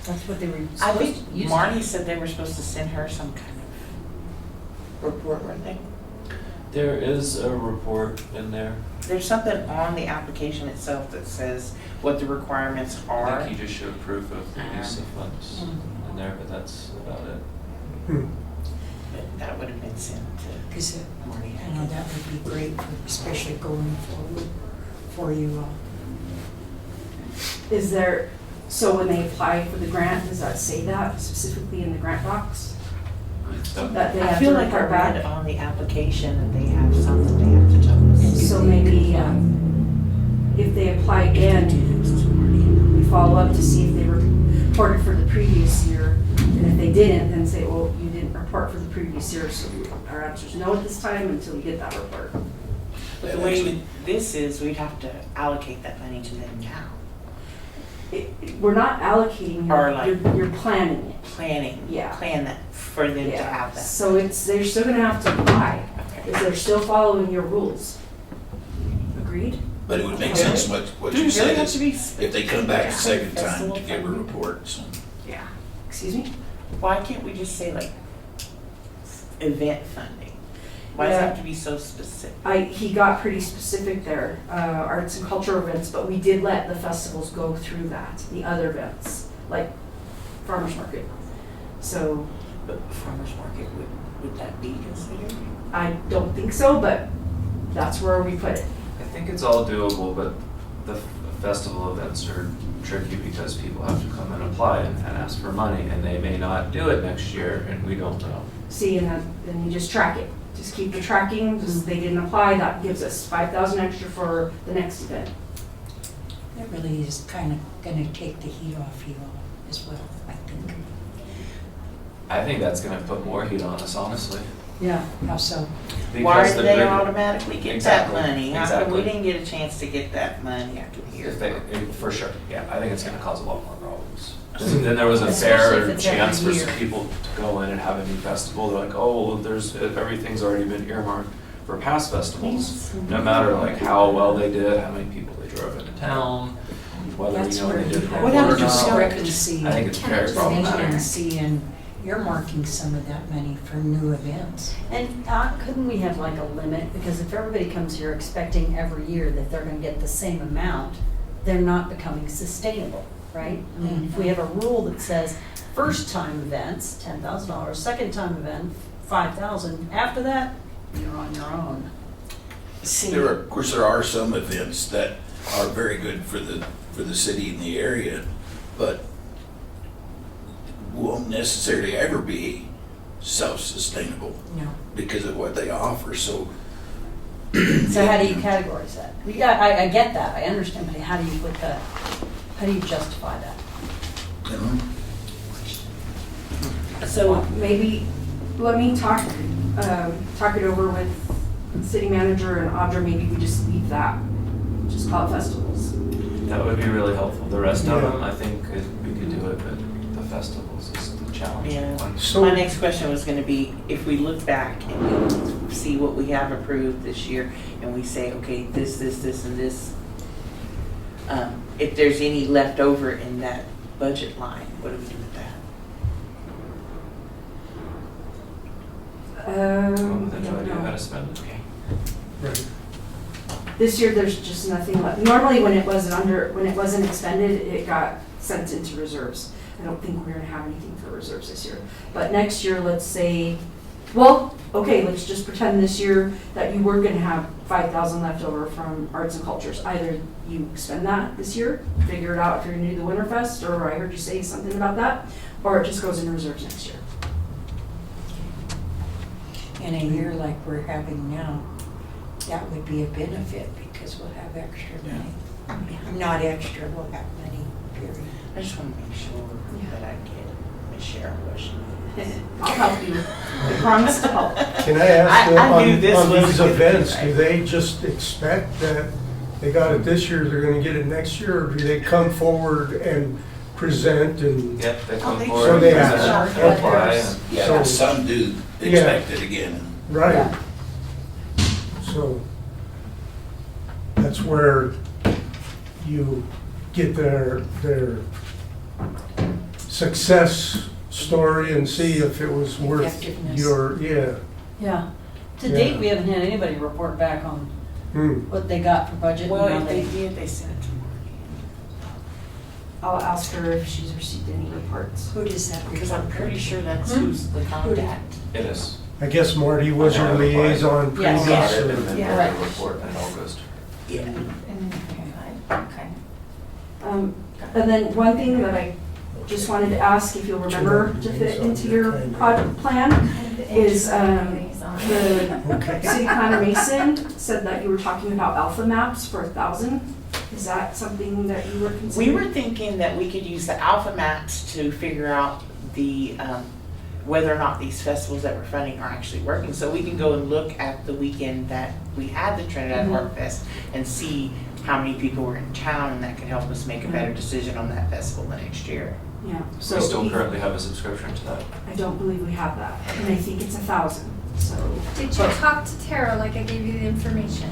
That's what they were I supposed think to use. Marnie said they were supposed to send her some kind of report, weren't they? There is a report in there. There's something on the application itself that says what the requirements I are. think you just showed proof of the use of funds in there, but that's about it. But that would have been sent to Because Marnie. I know that would be great, especially going forward for you all. Is there, so when they apply for the grant, does that say that specifically in the grant box? That they I have feel to like I report read back? on the application that they have something they have to tell us. So maybe, if they apply again, we follow up to see if they reported for the previous year. And if they didn't, then say, well, you didn't report for the previous year, so our answer is no at this time until we get that report. But the way this is, we'd have to allocate that money to them now. We're not allocating, Or like- you're planning it. Planning, Yeah. plan that for them to Yeah. have that. So they're still gonna have to apply, Okay. if they're still following your rules. Agreed? But it would make sense what Do you we really said have to is be? if they come back a second time Festival to give a funding? report, so. Yeah. Excuse me? Why can't we just say like event funding? Why does it have to be so specific? He got pretty specific there, arts and cultural events, but we did let the festivals go through that, the other events, like farmer's market. So But farmer's market, would that be considered? I don't think so, but that's where we put it. I think it's all doable, but the festival events are tricky because people have to come and apply and ask for money, and they may not do it next year, and we don't know. See, and then you just track it. Just keep the tracking, just they didn't apply, that gives us 5,000 extra for the next event. That really is kind of gonna take the heat off you all as well, I think. I think that's gonna put more heat on us, honestly. Yeah. How so? Why Because do the they bigger- automatically get that Exactly, money? How come we exactly. didn't get a chance to get that money after the year? If they, for sure, yeah, I think it's gonna cause a lot more problems. Then there was a Especially if fair it's every chance for some year. people to go in and have a new festival, they're like, oh, well, everything's already been earmarked for past festivals. No matter like how well they did, how many people they drove into town, whether, That's you know, where they you did have well What or happens if not. someone- discrepancy. I think it's very problematic. Transparency and earmarking some of that money for new events. And couldn't we have like a limit? Because if everybody comes here expecting every year that they're gonna get the same amount, they're not becoming sustainable, right? I mean, if we have a rule that says, first time events, $10,000, second time event, 5,000, after that, you're on your own. Of course, there are some events that are very good for the city and the area, but won't necessarily ever be self-sustainable No. because of what they offer. So So how do you categorize that? Yeah, I get that, I understand, but how do you put that, how do you justify that? You know? So, Maybe, let me talk it over with city manager and Audra, maybe we just leave that, just call it festivals. That would be really helpful. The rest of Yeah. them, I think we could do it, but the festivals is the challenging Yeah. one. So, my next question was gonna be, if we look back and we see what we have approved this year, and we say, okay, this, and this, if there's any left over in that budget line, what do we do with that? Oh, I then don't you know. gotta spend it. Okay. right. This year, there's just nothing left. Normally, when it wasn't expended, it got sent into reserves. I don't think we're gonna have anything for reserves this year. But next year, let's say, well, okay, let's just pretend this year that you were gonna have 5,000 left over from arts and cultures. Either you spend that this year, figure it out if you're gonna do the Winterfest, or I heard you say something about that, or it just goes in reserves next year. In a year like we're having now, that would be a benefit because we'll have extra money. Not extra, we'll have money, period. I just wanna make sure that I get Ms. Cheryl what she needs. I'll help you. I promise to help. Can I ask them I knew this on was these gonna be events, right. do they just expect that they got it this year, they're gonna get it next year, or do they come forward and present and? Yep, they Oh, come they forward, So they present, have- apply, okay. and Yeah, So- some do expect it again. Right. So that's where you get their success story and see if it was worth Effectiveness. your, yeah. Yeah. To Yeah. date, we haven't had anybody report back on Hmm. what they got for budget. Well, and how if they did, they sent it to I'll ask her if she's received any reports. Who does that Marty, because I'm report pretty to? sure that's who's the contact. it is. I guess Marty was your liaison Yes. previous. Got it, or- and then Yeah. the report, and it all goes to her. Yeah. Okay. And then one thing that I just wanted to ask, if you'll remember to fit into your project plan, is the Okay. city planner Mason said that you were talking about alpha maps for 1,000. Is that something that you were We considering? were thinking that we could use the alpha maps to figure out the, whether or not these festivals that we're funding are actually working. So we can go and look at the weekend that we had the Trinidad Art Fest and see how many people were in town, and that could help us make a better decision on that festival the next year. Yeah. We still currently have a subscription to that. I don't believe we have that, and I think it's 1,000, so. Did you talk to Tara like I gave you the information?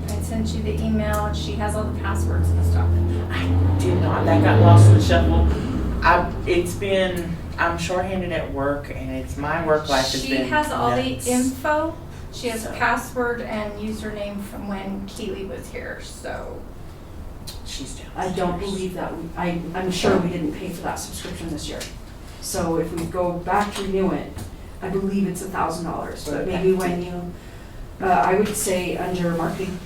I sent you the email, and she has all the passwords and stuff. I did not, that got lost in the shuffle. I'm shorthanded at work, and it's, my work life has been She has all the nuts. info. She has So- password and username from when Keely was here, so. She's down. I don't believe that, I'm sure we didn't pay for that subscription this year. So if we go back to renew it, I believe it's $1,000, but maybe when you, I would say under marketing.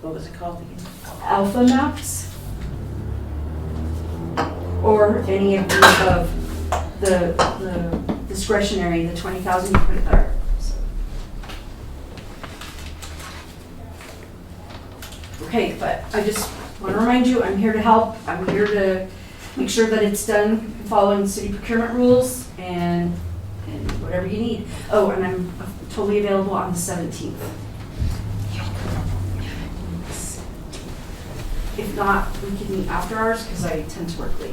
What was it called again? Alpha maps. Or any of the above, the discretionary, the 20,000, you put it there. So. Okay, but I just want to remind you, I'm here to help. I'm here to make sure that it's done following city procurement rules and whatever you need. Oh, and I'm totally available on the 17th. If not, we can meet after hours because I tend to work late.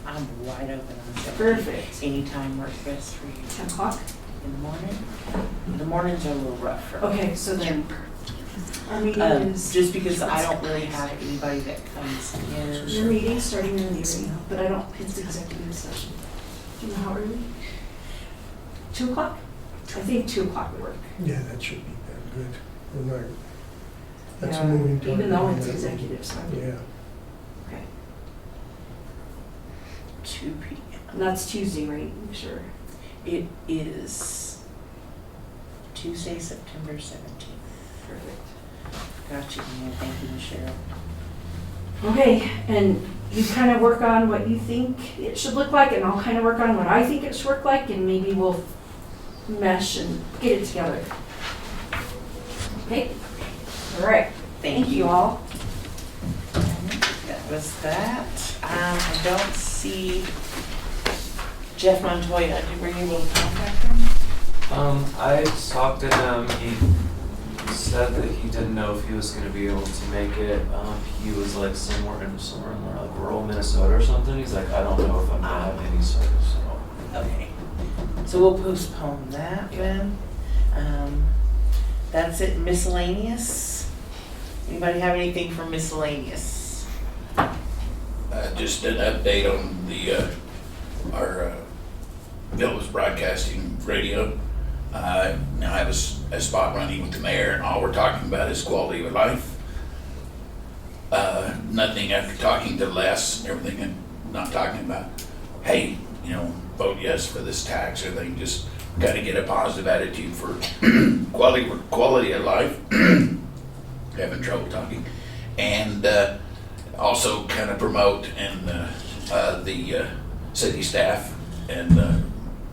I'm wide open on Saturday. Perfect. Anytime works best for you. 10 o'clock? In the morning? The mornings are a little rough for me. Okay, so then our meeting is, Just because I don't really have anybody that comes your in. meeting's starting early, right? But I don't, it's executive session. Do you know how early? 2 o'clock? I think 2 o'clock would work. Yeah, that should be good. We're not- That's a Yeah, moving target. even though it's executive, so. Yeah. Okay. 2 p.m. And that's Tuesday, right? I'm sure. It is Tuesday, September 17th. Perfect. Got you, man. Thank you, Michelle. Okay, and you kind of work on what you think it should look like, and I'll kind of work on what I think it should look like, and maybe we'll mesh and get it together. Okay? All right. Thank you all. That was that. I don't see Jeff Montoya. Were you able to contact him? I talked to him, he said that he didn't know if he was gonna be able to make it. He was like somewhere in like rural Minnesota or something. He's like, I don't know if I'm gonna have any service, so. Okay. So we'll postpone that then. That's it. Miscellaneous. Anybody have anything for miscellaneous? Just an update on the, our Village Broadcasting Radio. Now I have a spot running with the mayor, and all we're talking about is quality of life. Nothing after talking to Les and everything, and not talking about, hey, you know, vote yes for this tax or anything. Just kind of get a positive attitude for quality of life. Having trouble talking, and also kind of promote and the city staff and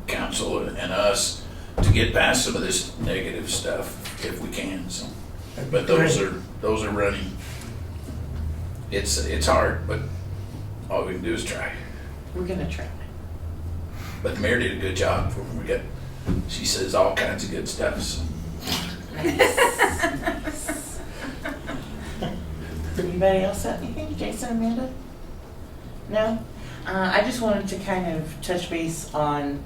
council and us to get past some of this negative stuff if we can. So, but those are running. It's hard, but all we can do is try. We're gonna try. But the mayor did a good job for when we got. She says all kinds of good stuff. So. Anybody else have anything? Jason, Amanda? No? I just wanted to kind of touch base on,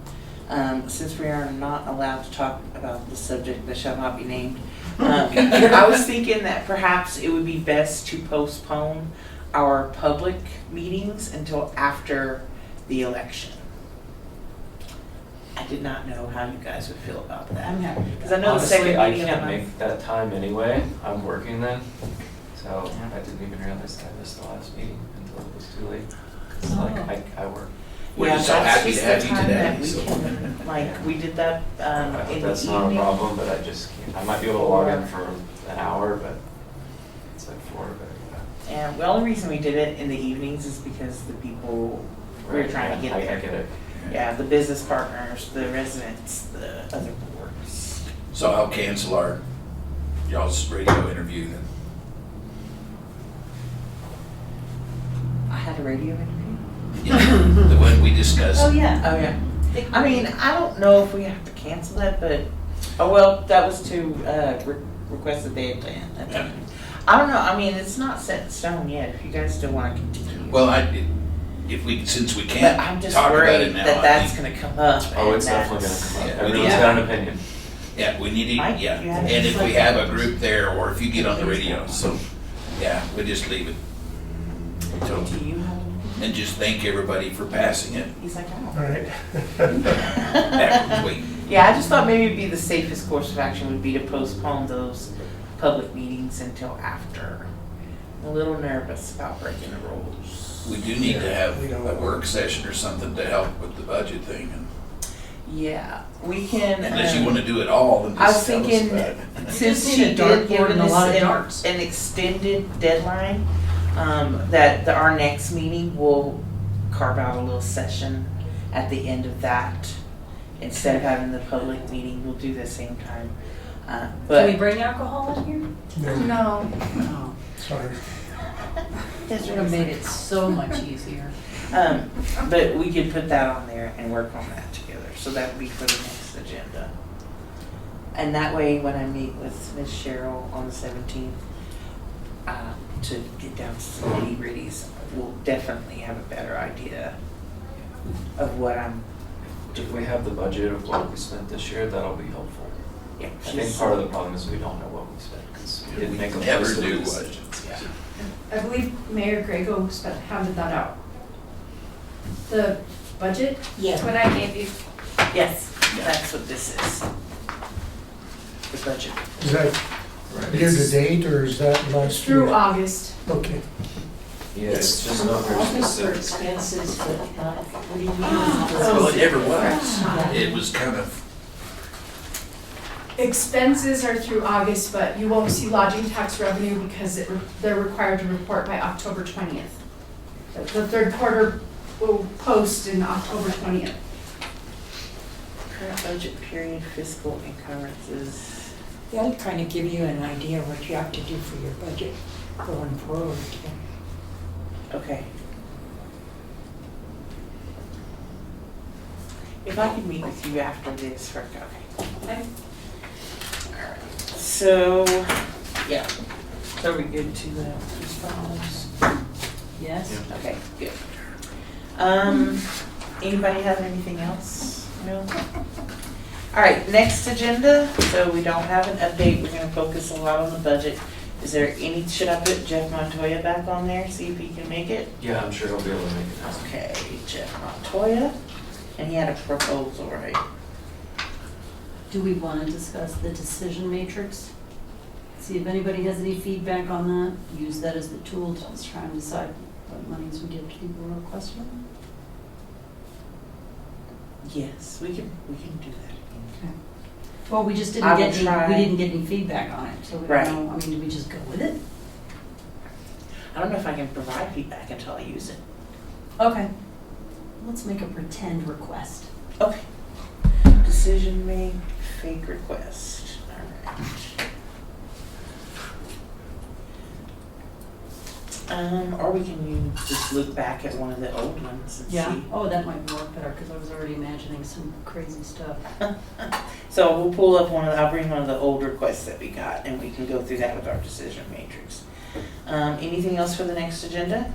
since we are not allowed to talk about the subject that shall not be named, I was thinking that perhaps it would be best to postpone our public meetings until after the election. I did not know how you guys would feel about that. I'm happy. Because I know Honestly, the second I meeting of can't the month. make that time anyway. I'm working then. So I didn't even realize I missed the last meeting until it was too late. 'Cause like I work. We're Yeah, just so that's happy just to have the you time today. that we So. can, like, we did that I in hope the that's not a evening. problem, but I just can't. I might be able to log in for an hour, but it's like 4. But And the only reason we did it in the evenings is because the people we were Right, trying to yeah, get I there. get it. Yeah, the business partners, the residents, the other boards. So I'll cancel our y'all's radio interview then. I had a radio interview. The one we discussed. Oh, yeah. Oh, yeah. I mean, I don't know if we have to cancel that, but, oh, well, that was to request a day of plan. That's Yeah. okay. I don't know, I mean, it's not set in stone yet, if you guys still want to continue. Well, since we But can't I'm just talk about it worried now, that I that's think, gonna come up. Oh, and it's definitely gonna that's- come up. Yeah, Everyone's yeah. got an opinion. yeah, we need to, Mike, yeah. you have And if we something? have a group there, or if you get on the radio, so, yeah, we just leave it. So, Do you have anything? and just thank everybody for passing it. He's like, oh. All right. Backwards, wait. Yeah, I just thought maybe it'd be the safest course of action would be to postpone those public meetings until after. I'm a little nervous about breaking the rules. We do need to have We don't- a work session or something to help with the budget thing. And Yeah, we can. unless you want to do it all, then I was just tell us thinking, about it. since need she a dartboard did give and a us lot of darts. an extended deadline, that our next meeting will carve out a little session at the end of that. Instead of having the public meeting, we'll do the same time. Can we But bring alcohol in here? No, No. sorry. This would have made it so much easier. but we could put that on there and work on that together. So that would be for the next agenda. And that way, when I meet with Ms. Cheryl on the 17th, to get down to some nitty-gritties, we'll definitely have a better idea of what I'm If we have the budget of what we spent this year, that'll be helpful. Yeah, I think part of the problem is we don't know what we spent because we didn't make a Never list of do this. budgets. Yeah. I believe Mayor Grego handed that out. The budget? Yeah. What I gave you. Yes, that's what this is. The budget. Is that year to date or is that last year? Through August. Okay. Yeah, it's just not very Office for specific. expenses, but what do you mean? Well, it never was. It was kind of, Expenses are through August, but you won't see lodging tax revenue because they're required to report by October 20th. The third quarter will post in October 20th. Current budget period fiscal encumbrances. That'll kind of give you an idea what you have to do for your budget going forward. Okay. If I could meet with you after this, okay. Okay. All right. So, yeah. So are we good to respond? Yes? Okay, good. Anybody have anything else? No? All right, next agenda. So we don't have an update. We're gonna focus a lot on the budget. Is there any, should I put Jeff Montoya back on there, see if he can make it? Yeah, I'm sure he'll be able to make it. Okay, Jeff Montoya. And he had a proposal, right? Do we want to discuss the decision matrix? See if anybody has any feedback on that. Use that as the tool to just try and decide what monies we give to people who request them. Yes, we can do that. Well, we just I didn't will get try. any, we didn't get any feedback on it, so we Right. don't know, I mean, do we just go with it? I don't know if I can provide feedback until I use it. Okay. Let's make a pretend request. Okay. Decision made, fake request. All right. Or we can just look back at one of the old ones and see. Oh, that might work better, because I was already imagining some crazy stuff. So we'll pull up I'll bring one of the old requests that we got and we can go through that with our decision matrix. Anything else for the next agenda?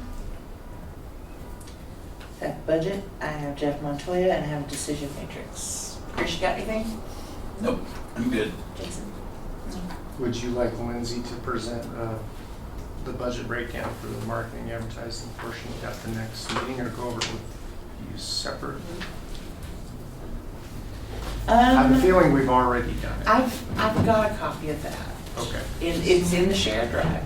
That budget, I have Jeff Montoya and I have a decision matrix. Chris, you got anything? Nope, I'm good. Jason? Would you like Lindsay to present the budget breakdown for the marketing advertising portion at the next meeting, or go over it with you separately? I have a feeling we've already done it. I've got a copy of that. Okay. It's in the shared drive.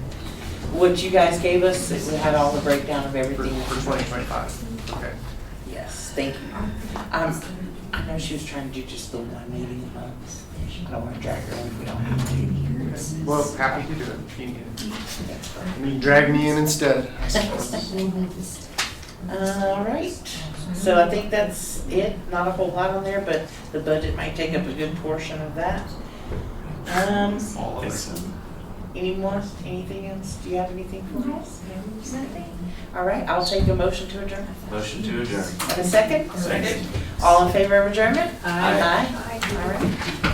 What you guys gave us, it had all the breakdown of For everything. 2025, okay. Yes, thank you. I know she was trying to do just the one meeting a month. I don't want to drag her in if we don't have to. Well, happy to do it if you need it. That's fine. And you can drag me in instead, I suppose. All right, so I think that's it. Not a whole lot on there, but the budget might take up a good portion of that. All of it. Any more, anything else? Do you have anything for us? Nothing. All right, I'll take a motion to adjourn. Motion to adjourn. And a second? Second. All in favor of adjournment? Aye. Aye. All right.